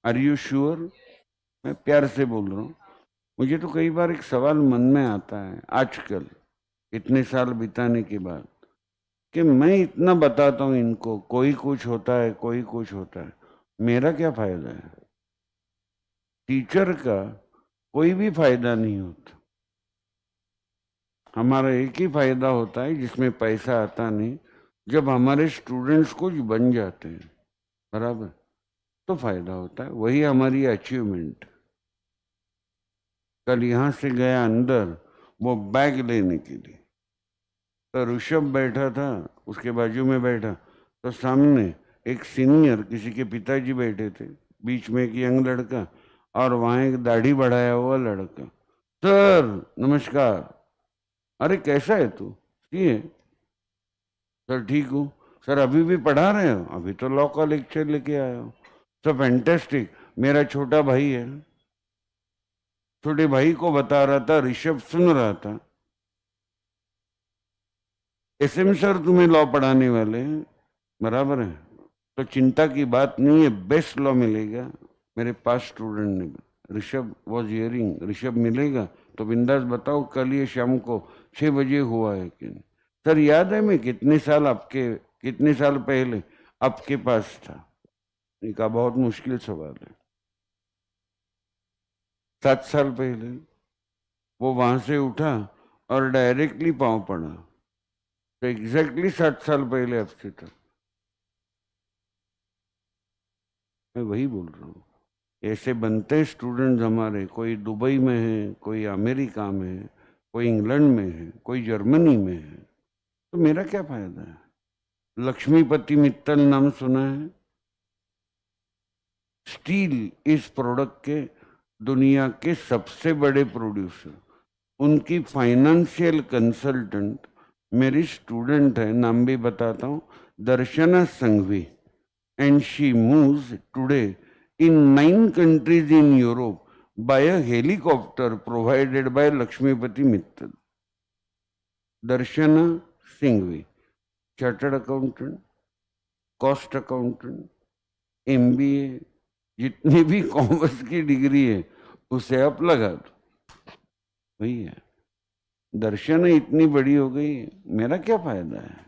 Are you sure? मैं प्यार से बोल रहा हूँ. मुझे तो कई बार एक सवाल मन में आता है आजकल, इतने साल बिताने के बाद, कि मैं इतना बताता हूँ इनको, कोई कुछ होता है, कोई कुछ होता है, मेरा क्या फायदा है? टीचर का कोई भी फायदा नहीं होता. हमारा एक ही फायदा होता है जिसमें पैसा आता नहीं, जब हमारे स्टूडेंट्स कुछ बन जाते हैं, बराबर, तो फायदा होता है. वही हमारी अचीवमेंट. कल यहाँ से गया अंदर वो बैग लेने के लिए, तो ऋषभ बैठा था, उसके बाजू में बैठा, तो सामने एक सीनियर किसी के पिताजी बैठे थे, बीच में एक यंग लड़का और वहाँ एक दाढ़ी बढ़ाया हुआ लड़का. सर नमस्कार. अरे कैसा है तू? ठीक है सर. ठीक हूँ सर. अभी भी पढ़ा रहे हो? अभी तो लॉ का लेक्चर लेके आया हो. Sir fantastic. मेरा छोटा भाई है, छोटे भाई को बता रहा था, ऋषभ सुन रहा था. एसएम सर तुम्हें लॉ पढ़ाने वाले हैं, बराबर है, तो चिंता की बात नहीं है, बेस्ट लॉ मिलेगा। मेरे पास स्टूडेंट ने, ऋषभ वॉज हियरिंग, ऋषभ मिलेगा तो बिंदास बताओ कल ये शाम को 6 बजे हुआ है कि नहीं। सर याद है मैं कितने साल पहले आपके पास था। इनका बहुत मुश्किल सवाल है। 7 साल पहले वो वहां से उठा और डायरेक्टली पांव पड़ा, तो एग्जैक्टली 7 साल पहले आपसे था। मैं वही बोल रहा हूँ, ऐसे बनते स्टूडेंट्स हमारे, कोई दुबई में है, कोई अमेरिका में है, कोई इंग्लैंड में है, कोई जर्मनी में है, तो मेरा क्या फायदा है। लक्ष्मीपति मित्तल नाम सुना है? स्टील इस प्रोडक्ट के दुनिया के सबसे बड़े प्रोड्यूसर, उनकी फाइनेंशियल कंसल्टेंट मेरी स्टूडेंट है, नाम भी बताता हूँ, दर्शना Sanghvi, and she moves today in 9 countries in Europe by a helicopter provided by Lakshmipati Mittal. Darshana Singhvi, chartered accountant, cost accountant, MBA, जितनी भी कॉमर्स की डिग्री है उसे आप लगा दो, वही है। दर्शना इतनी बड़ी हो गई, मेरा क्या फायदा है।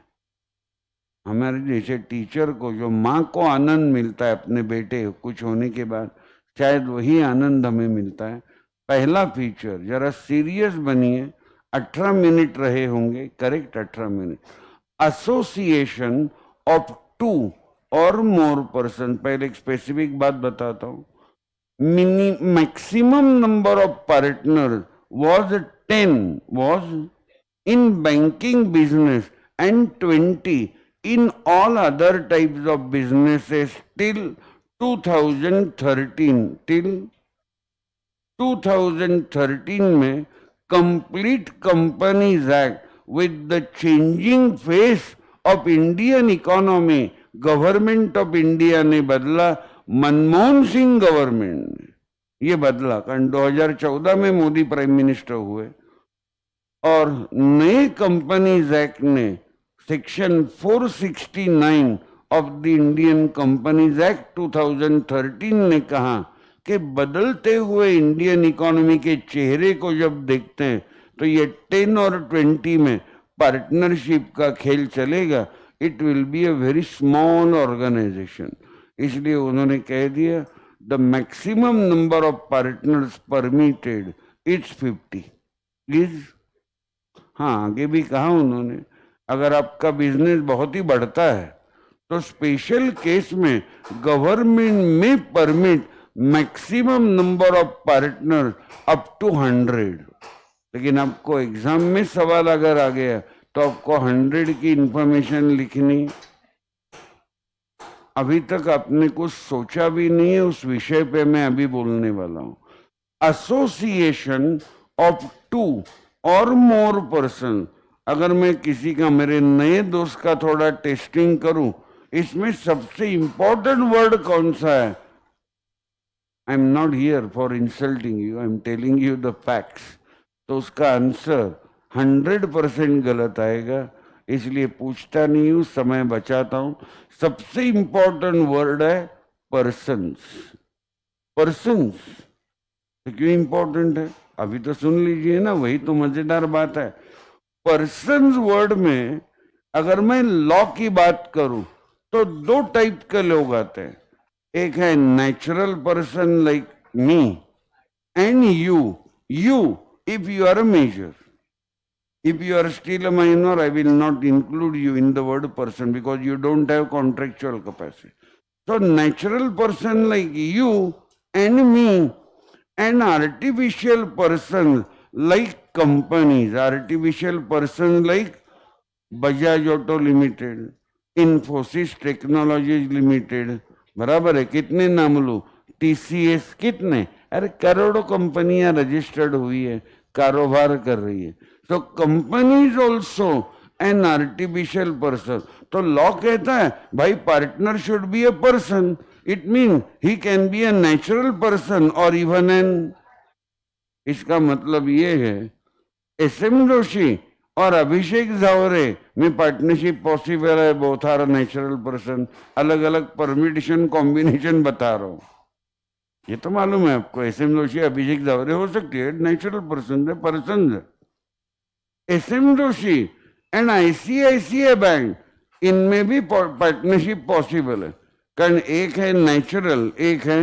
हमारे जैसे टीचर को, जो माँ को आनंद मिलता है अपने बेटे कुछ होने के बाद, शायद वही आनंद हमें मिलता है। पहला फीचर, जरा सीरियस बनिए, 18 मिनट रहे होंगे, करेक्ट 18 मिनट। एसोसिएशन ऑफ 2 और मोर पर्सन, पहले एक स्पेसिफिक बात बताता हूँ, maximum number of partner was 10 was in banking business and 20 in all other types of businesses till 2013 till 2013 में complete companies act with the changing face of Indian economy government of India ने बदला, Manmohan Singh government ने ये बदला, कारण 2014 में Modi prime minister हुए और नए कंपनीज एक्ट ने section 469 of the Indian companies act 2013 ने कहा कि बदलते हुए इंडियन इकोनॉमी के चेहरे को जब देखते हैं तो ये 10 और 20 में पार्टनरशिप का खेल चलेगा। It will be a very small organisation. इसलिए उन्होंने कह दिया the maximum number of partners permitted it's 50 is. हाँ, आगे भी कहा उन्होंने, अगर आपका बिजनेस बहुत ही बढ़ता है तो स्पेशल केस में गवर्नमेंट में permit maximum number of partner up to 100। लेकिन आपको एग्जाम में सवाल अगर आ गया तो आपको 100 की इंफॉर्मेशन लिखनी। अभी तक आपने कुछ सोचा भी नहीं है उस विषय पे मैं अभी बोलने वाला हूं। एसोसिएशन ऑफ 2 और मोर पर्सन, अगर मैं किसी का, मेरे नए दोस्त का थोड़ा टेस्टिंग करूं, इसमें सबसे इंपॉर्टेंट वर्ड कौन सा है? I am not here for insulting you, I am telling you the facts. तो उसका आंसर 100% गलत आएगा, इसलिए पूछता नहीं हूं, समय बचाता हूं। सबसे इंपॉर्टेंट वर्ड है पर्सन्स। पर्सन्स तो क्यों इंपॉर्टेंट है अभी तो सुन लीजिए ना, वही तो मजेदार बात है। पर्सन्स वर्ड में अगर मैं लॉ की बात करूं तो 2 टाइप के लोग आते हैं। एक है natural person like me and you if you are a major. If you are still a minor, I will not include you in the word person because you don't have contractual capacity. So natural person like you and me and artificial person like companies, artificial person like Bajaj Auto Limited, Infosys Technologies Limited, बराबर है, कितने नाम लो, TCS कितने, अरे करोड़ों कंपनियां registered हुई है, कारोबार कर रही है। तो company is also an artificial person. तो लॉ कहता है भाई partner should be a person, it mean he can be a natural person और इवन एन। इसका मतलब ये है एसएम जोशी और अभिषेक जावरे में पार्टनरशिप पॉसिबल है, बोथ आर नेचुरल पर्सन। अलग अलग परमिटेशन कॉम्बिनेशन बता रहा हूं, ये तो मालूम है आपको। एस.एम. जोशी अभिषेक जावरे हो सकती है, natural person. SM. Joshi and ICICI bank, इनमें भी पार्टनरशिप पॉसिबल है, कारण एक है नेचुरल, एक है।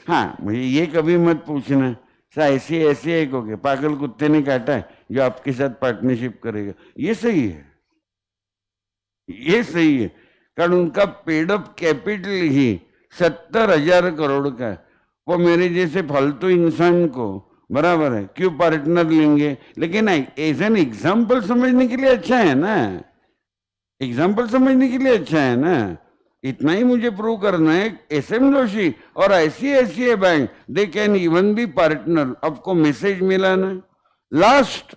हाँ, मुझे ये कभी मत पूछना ICICI को के पागल कुत्ते ने काटा है जो आपके साथ पार्टनरशिप करेगा। ये सही है, ये सही है, कारण उनका पेड अप कैपिटल ही 70,000 करोड़ का है। वो मेरे जैसे फालतू इंसान को बराबर है क्यों पार्टनर लेंगे? लेकिन एज एन एग्जाम्पल समझने के लिए अच्छा है ना, एग्जाम्पल समझने के लिए अच्छा है ना। इतना ही मुझे प्रूव करना है, एस.एम. जोशी और ICICI bank they can even be partner. आपको मैसेज मिला ना, last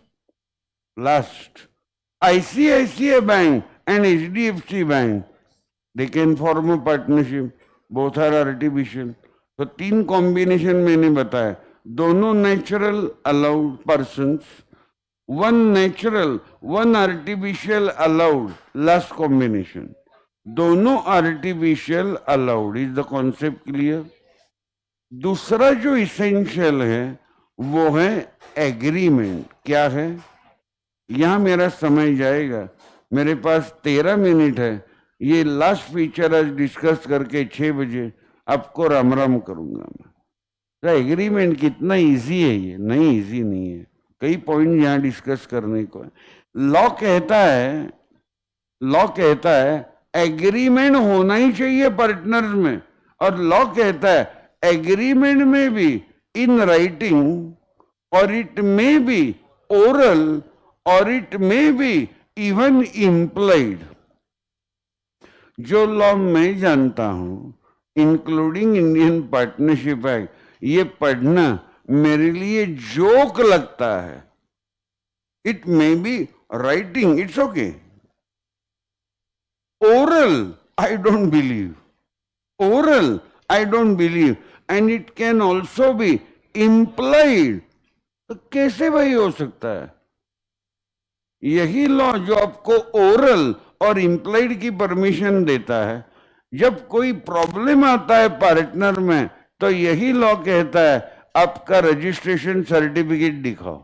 ICICI bank and HDFC bank they can form a partnership, both are artificial. तो 3 कॉम्बिनेशन मैंने बताया, दोनों natural allowed persons, one natural one artificial allowed, last combination दोनों artificial allowed. Is the concept clear? दूसरा जो essential है वो है एग्रीमेंट। क्या है? यहां मेरा समय जाएगा, मेरे पास 13 मिनट है। ये लास्ट फीचर आज डिस्कस करके 6 बजे आपको राम राम करूंगा मैं। तो एग्रीमेंट कितना इजी है? ये नहीं, इजी नहीं है, कई पॉइंट यहां डिस्कस करने को है। लॉ कहता है एग्रीमेंट होना ही चाहिए पार्टनर्स में, और लॉ कहता है एग्रीमेंट में भी इन राइटिंग, और इट मे बी ओरल, और it may be even implied. जो लॉ मैं जानता हूं इंक्लूडिंग इंडियन पार्टनरशिप एक्ट, ये पढ़ना मेरे लिए जोक लगता है। It may be writing, it's okay. Oral, I don't believe. Oral, I don't believe. And it can also be implied. तो कैसे भाई हो सकता है? यही लॉ जो आपको ओरल और इम्प्लाइड की परमिशन देता है, जब कोई प्रॉब्लम आता है पार्टनर में, तो यही लॉ कहता है आपका रजिस्ट्रेशन सर्टिफिकेट दिखाओ,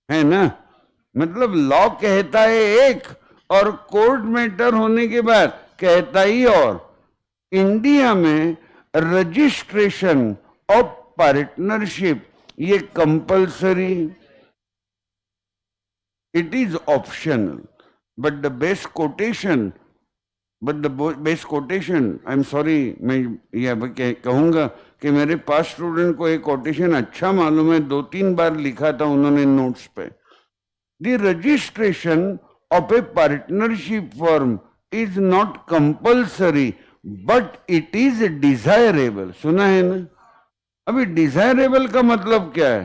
है ना। मतलब लॉ कहता है एक, और कोर्ट मैटर होने के बाद कहता ही और। इंडिया में रजिस्ट्रेशन ऑफ पार्टनरशिप ये compulsory, it is optional, but the best quotation, I am sorry, मैं यह कहूंगा कि मेरे पास स्टूडेंट को एक कोटेशन अच्छा मालूम है, 2-3 बार लिखा था उन्होंने नोट्स पे। The registration of a partnership firm is not compulsory but it is desirable। सुना है ना? अभी डिजायरेबल का मतलब क्या है?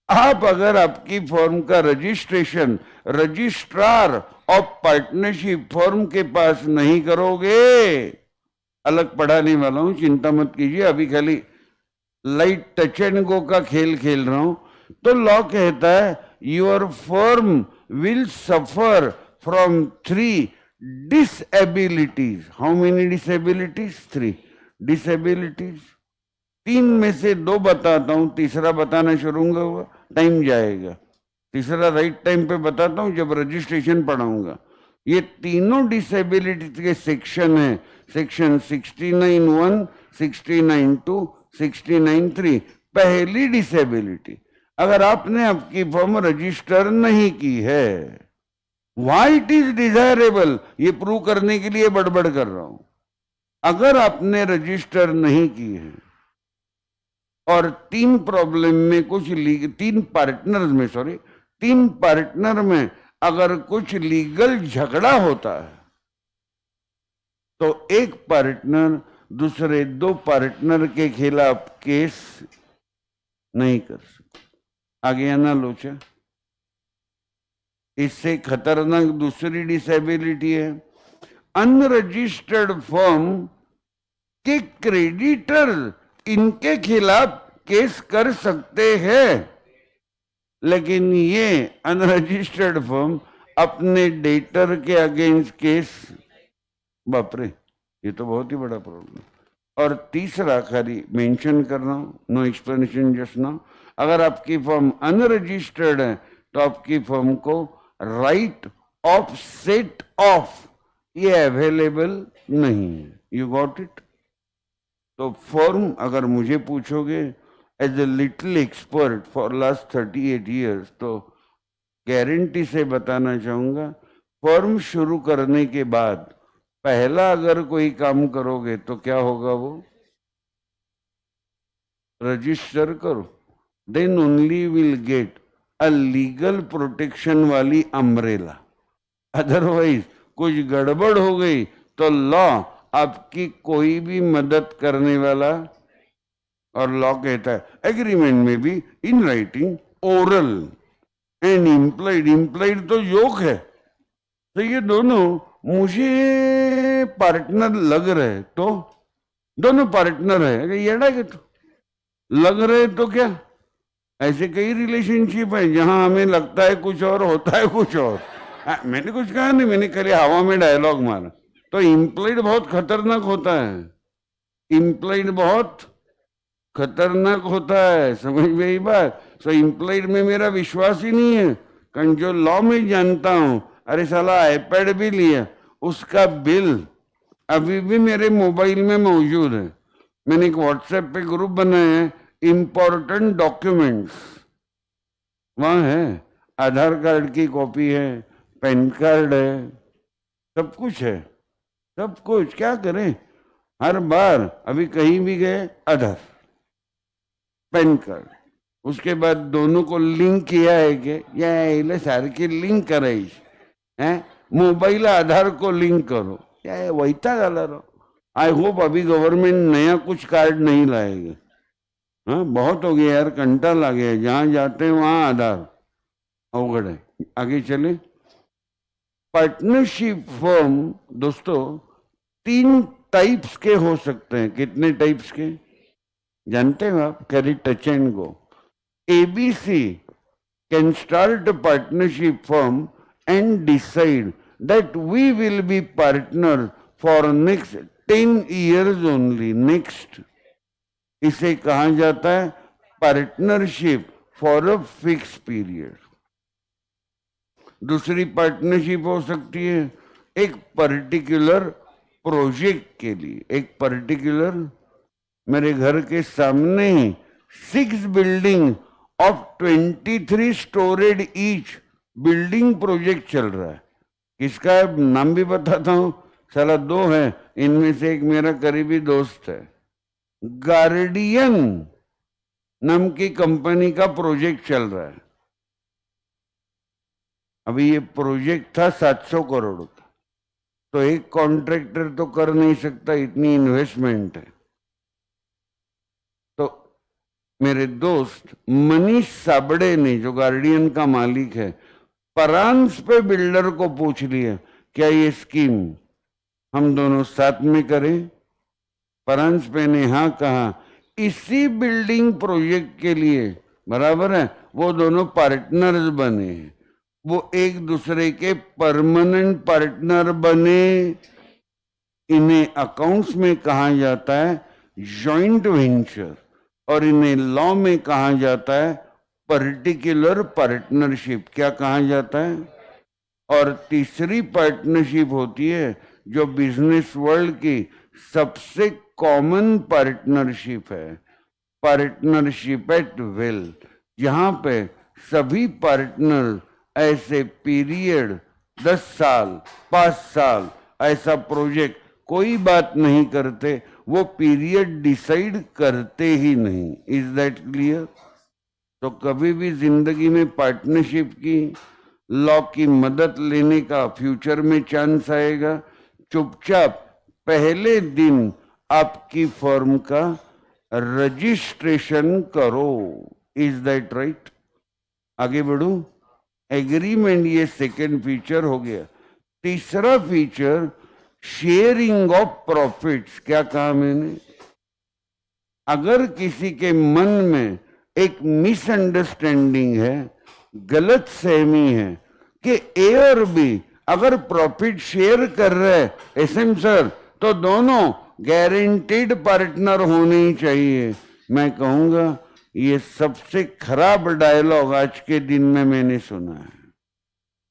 आप अगर आपकी फर्म का registration registrar of partnership firm के पास नहीं करोगे, अलग पढ़ाने वाला हूं, चिंता मत कीजिए, अभी खाली लाइट टच एंड गो का खेल खेल रहा हूं। तो लॉ कहता है your firm will suffer from 3 disabilities। How many disabilities? 3 disabilities। 3 में से 2 बताता हूं, तीसरा बताना शुरू होगा, टाइम जाएगा। तीसरा राइट टाइम पे बताता हूं जब रजिस्ट्रेशन पढ़ाऊंगा। ये तीनों डिसेबिलिटी के सेक्शन है, सेक्शन 69(1), 69(2), 69(3। पहली डिसेबिलिटी, अगर आपने आपकी फर्म रजिस्टर नहीं की है, व्हाई इट इज डिजायरेबल, ये प्रूव करने के लिए बड़बड़ कर रहा हूं। अगर आपने रजिस्टर नहीं की है और 3 प्रॉब्लम में कुछ 3 पार्टनर में अगर कुछ लीगल झगड़ा होता है, तो एक पार्टनर दूसरे 2 पार्टनर के खिलाफ केस नहीं कर सकता। आगे आना लोचा। इससे खतरनाक दूसरी डिसेबिलिटी है, अनरजिस्टर्ड फर्म के क्रेडिटर इनके खिलाफ केस कर सकते हैं। लेकिन ये अनरजिस्टर्ड फर्म अपने डेटर के अगेंस्ट केस, बाप रे, ये तो बहुत ही बड़ा प्रॉब्लम। और तीसरा खाली मेंशन कर रहा हूं, नो एक्सप्लेनेशन जस्ट नाउ, अगर आपकी फर्म अनरजिस्टर्ड है तो आपकी फर्म को राइट ऑफ सेट ऑफ ये अवेलेबल नहीं है। You got it. तो फर्म, अगर मुझे पूछोगे as a little expert for last 38 years, तो गारंटी से बताना चाहूंगा, फर्म शुरू करने के बाद पहला अगर कोई काम करोगे तो क्या होगा, वो रजिस्टर करो, then only will get a legal protection वाली अम्ब्रेला। अदरवाइज कुछ गड़बड़ हो गई तो लॉ आपकी कोई भी मदद करने वाला, और लॉ कहता है एग्रीमेंट में भी in writing, oral and implied, implied तो योग है, तो ये दोनों मुझे पार्टनर लग रहे, तो दोनों पार्टनर है, ये ना कि तो लग रहे तो क्या, ऐसे कई रिलेशनशिप है जहां हमें लगता है कुछ और होता है कुछ और। मैंने कुछ कहा नहीं, मैंने खाली हवा में डायलॉग मारा। तो इम्प्लाइड बहुत खतरनाक होता है, इम्प्लाइड बहुत खतरनाक होता है, समझ में आई बात। सो इम्प्लाइड में मेरा विश्वास ही नहीं है, कारण जो लॉ में जानता हूं, अरे साला आईपैड भी लिया, उसका बिल अभी भी मेरे मोबाइल में मौजूद है। मैंने एक व्हाट्सएप पे ग्रुप बनाया है, इंपॉर्टेंट डॉक्यूमेंट्स, वहां है, आधार कार्ड की कॉपी है, पैन कार्ड है, सब कुछ है, सब कुछ। क्या करें, हर बार अभी कहीं भी गए आधार पैन कार्ड, उसके बाद दोनों को लिंक किया है कि या सारे के लिंक कराई है, मोबाइल आधार को लिंक करो, या वैता डाला रहो। आई होप अभी गवर्नमेंट नया कुछ कार्ड नहीं लाएगा। हाँ, बहुत हो गया यार, कंटाल आ गया, जहां जाते हैं वहां आधार, अवगढ़ है। आगे चले। पार्टनरशिप फर्म दोस्तों 3 टाइप्स के हो सकते हैं। कितने टाइप्स के जानते हो आप? Carry touch and go. ABC can start a partnership firm and decide that we will be partner for next 10 years only. Next, इसे कहा जाता है partnership for a fix period. दूसरी पार्टनरशिप हो सकती है एक पर्टिकुलर प्रोजेक्ट के लिए। एक पर्टिकुलर, मेरे घर के सामने ही 6 building of 23 storeyed each building project चल रहा है। किसका है नाम भी बताता हूं, साला 2 है, इनमें से एक मेरा करीबी दोस्त है। गार्डियन नाम की कंपनी का प्रोजेक्ट चल रहा है। अभी ये प्रोजेक्ट था 700 करोड़ का, तो एक कॉन्ट्रैक्टर तो कर नहीं सकता, इतनी इन्वेस्टमेंट है। तो मेरे दोस्त मनीष साबड़े ने, जो गार्डियन का मालिक है, परांस पे बिल्डर को पूछ लिया क्या ये स्कीम हम दोनों साथ में करें। परांस पे ने हाँ कहा। इसी बिल्डिंग प्रोजेक्ट के लिए, बराबर है, वो दोनों पार्टनर्स बने, वो एक दूसरे के परमानेंट पार्टनर बने। इन्हें अकाउंट्स में कहा जाता है जॉइंट वेंचर, और इन्हें लॉ में कहा जाता है पर्टिकुलर पार्टनरशिप। क्या कहा जाता है? और तीसरी पार्टनरशिप होती है जो बिजनेस वर्ल्ड की सबसे कॉमन पार्टनरशिप है, पार्टनरशिप एट विल, जहां पे सभी पार्टनर ऐसे पीरियड 10 साल 5 साल ऐसा प्रोजेक्ट कोई बात नहीं करते, वो पीरियड डिसाइड करते ही नहीं। Is that clear? तो कभी भी जिंदगी में पार्टनरशिप की, लॉ की मदद लेने का फ्यूचर में चांस आएगा। चुपचाप पहले दिन आपकी फर्म का रजिस्ट्रेशन करो। Is that right? आगे बढ़ू। एग्रीमेंट, ये सेकेंड फीचर हो गया। तीसरा फीचर शेयरिंग ऑफ प्रॉफिट्स। क्या कहा मैंने? अगर किसी के मन में एक मिसअंडरस्टैंडिंग है गलत सहमी है कि ए और बी अगर प्रॉफिट शेयर कर रहे एसएम सर तो दोनों गारंटीड पार्टनर होने ही चाहिए। मैं कहूंगा ये सबसे खराब डायलॉग आज के दिन में मैंने सुना है।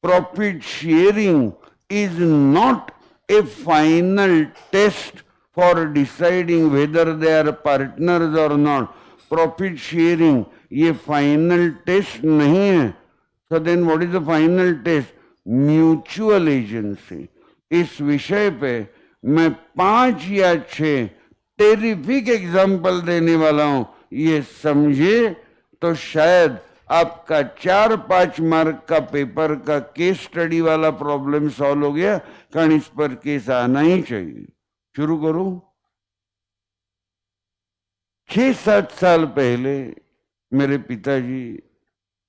Profit sharing is not a final test for deciding whether they are partners और नॉट। प्रॉफिट शेयरिंग ये फाइनल टेस्ट नहीं है। So then what is the final test? Mutual agency. इस विषय पे मैं 5 या 6 टेरिफिक एग्जाम्पल देने वाला हूं। ये समझे तो शायद आपका 4-5 मार्क का पेपर का केस स्टडी वाला प्रॉब्लम सॉल्व हो गया। कारण इस पर केस आना ही चाहिए। शुरू करूं? 6-7 साल पहले मेरे पिताजी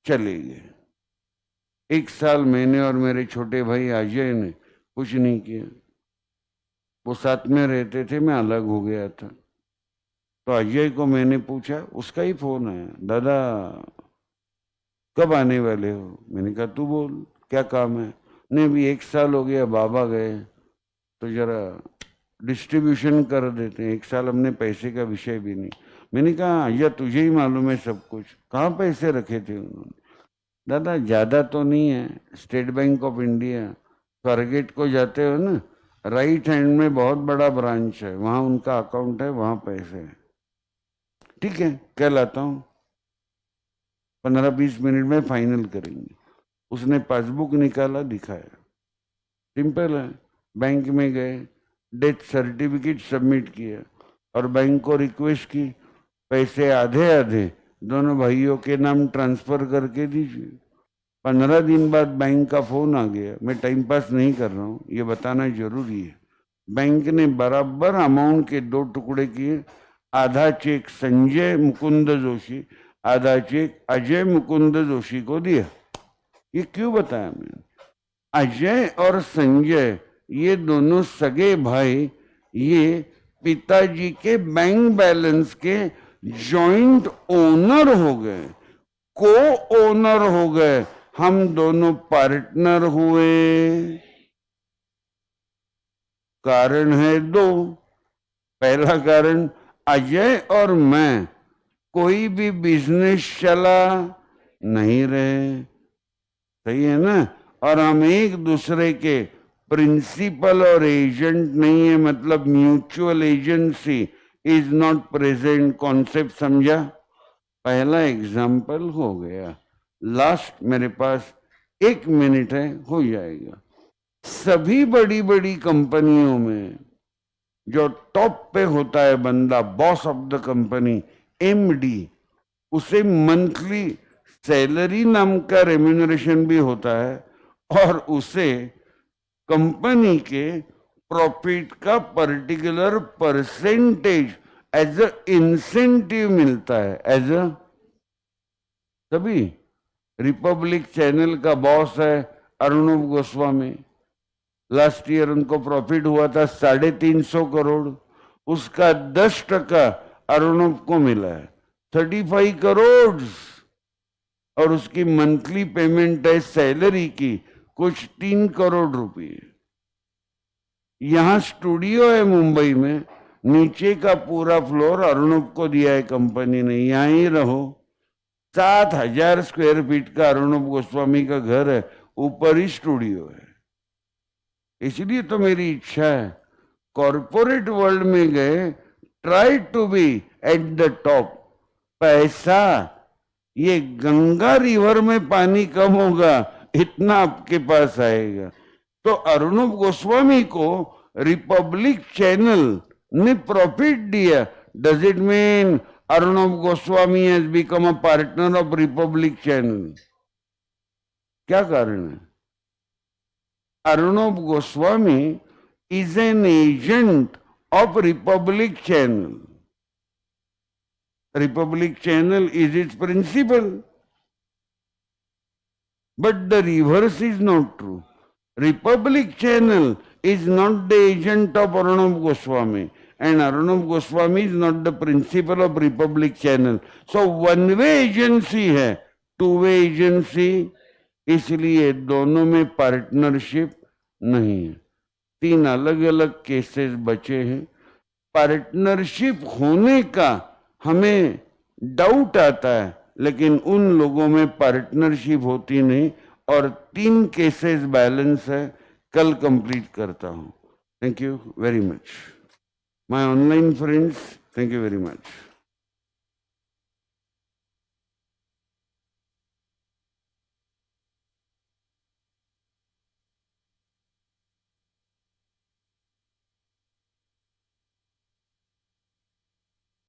चले गए। 1 साल मैंने और मेरे छोटे भाई अजय ने कुछ नहीं किया। वो साथ में रहते थे, मैं अलग हो गया था। तो अजय को मैंने पूछा, उसका ही फोन आया, दादा कब आने वाले हो? मैंने कहा तू बोल, क्या काम है? नहीं भी 1 साल हो गया, बाबा गए तो जरा डिस्ट्रीब्यूशन कर देते हैं। 1 साल हमने पैसे का विषय भी नहीं। मैंने कहा अजय तुझे ही मालूम है सब कुछ, कहाँ पैसे रखे थे उन्होंने? दादा ज्यादा तो नहीं है, state bank of India Swargate को जाते हो ना, राइट हैंड में बहुत बड़ा ब्रांच है, वहां उनका अकाउंट है, वहां पैसे है। ठीक है, कल आता हूं, 15-20 मिनट में फाइनल करेंगे। उसने पासबुक निकाला, दिखाया, सिंपल है। बैंक में गए, डेथ सर्टिफिकेट सबमिट किया और बैंक को रिक्वेस्ट की पैसे आधे आधे दोनों भाइयों के नाम ट्रांसफर करके दीजिए। 15 दिन बाद बैंक का फोन आ गया। मैं टाइम पास नहीं कर रहा हूँ, ये बताना जरूरी है। बैंक ने बराबर अमाउंट के 2 टुकड़े किए। आधा चेक संजय मुकुंद जोशी, आधा चेक अजय मुकुंद जोशी को दिया। ये क्यों बताया मैंने? अजय और संजय ये दोनों सगे भाई, ये पिताजी के बैंक बैलेंस के जॉइंट ओनर हो गए, को ओनर हो गए। हम दोनों पार्टनर हुए। कारण है 2। पहला कारण, अजय और मैं कोई भी बिजनेस चला नहीं रहे, सही है ना? और हम एक दूसरे के प्रिंसिपल और एजेंट नहीं है, मतलब mutual agency is not present. Concept समझा? पहला एग्जाम्पल हो गया। लास्ट मेरे पास 1 मिनट है, हो जाएगा। सभी बड़ी बड़ी कंपनियों में जो टॉप पे होता है बंदा, boss of the company, MD, उसे मंथली सैलरी नाम का रेम्यूनरेशन भी होता है और उसे कंपनी के प्रॉफिट का particular percentage as a incentive मिलता है। एज अ तभी रिपब्लिक चैनल का बॉस है अर्णब गोस्वामी। लास्ट ईयर उनको प्रॉफिट हुआ था 350 करोड़, उसका 10% अर्णब को मिला है, 35 करोड़। और उसकी मंथली पेमेंट है सैलरी की कुछ 3 करोड़ रुपए। यहां स्टूडियो है मुंबई में, नीचे का पूरा फ्लोर अर्णब को दिया है कंपनी ने, यहां ही रहो। 7000 स्क्वायर फीट का अर्णब गोस्वामी का घर है, ऊपर ही स्टूडियो है। इसलिए तो मेरी इच्छा है कॉरपोरेट वर्ल्ड में गए, try to be at the top. पैसा, ये गंगा रिवर में पानी कम होगा, इतना आपके पास आएगा। तो अर्णब गोस्वामी को रिपब्लिक चैनल ने प्रॉफिट दिया। Does it mean Arnab Goswami has become a partner of Republic channel? क्या कारण है? Arnab Goswami is an agent of Republic Channel. Republic Channel is its principal. But the reverse is not true. Republic Channel is not the agent of Arnab Goswami, and Arnab Goswami is not the principal of Republic Channel. So one way agency है, two way agency, इसलिए दोनों में partnership नहीं है। 3 अलग अलग cases बचे हैं। पार्टनरशिप होने का हमें डाउट आता है, लेकिन उन लोगों में पार्टनरशिप होती नहीं, और 3 केसेस बैलेंस है। कल कंप्लीट करता हूं। Thank you very much my online friends, thank you very much.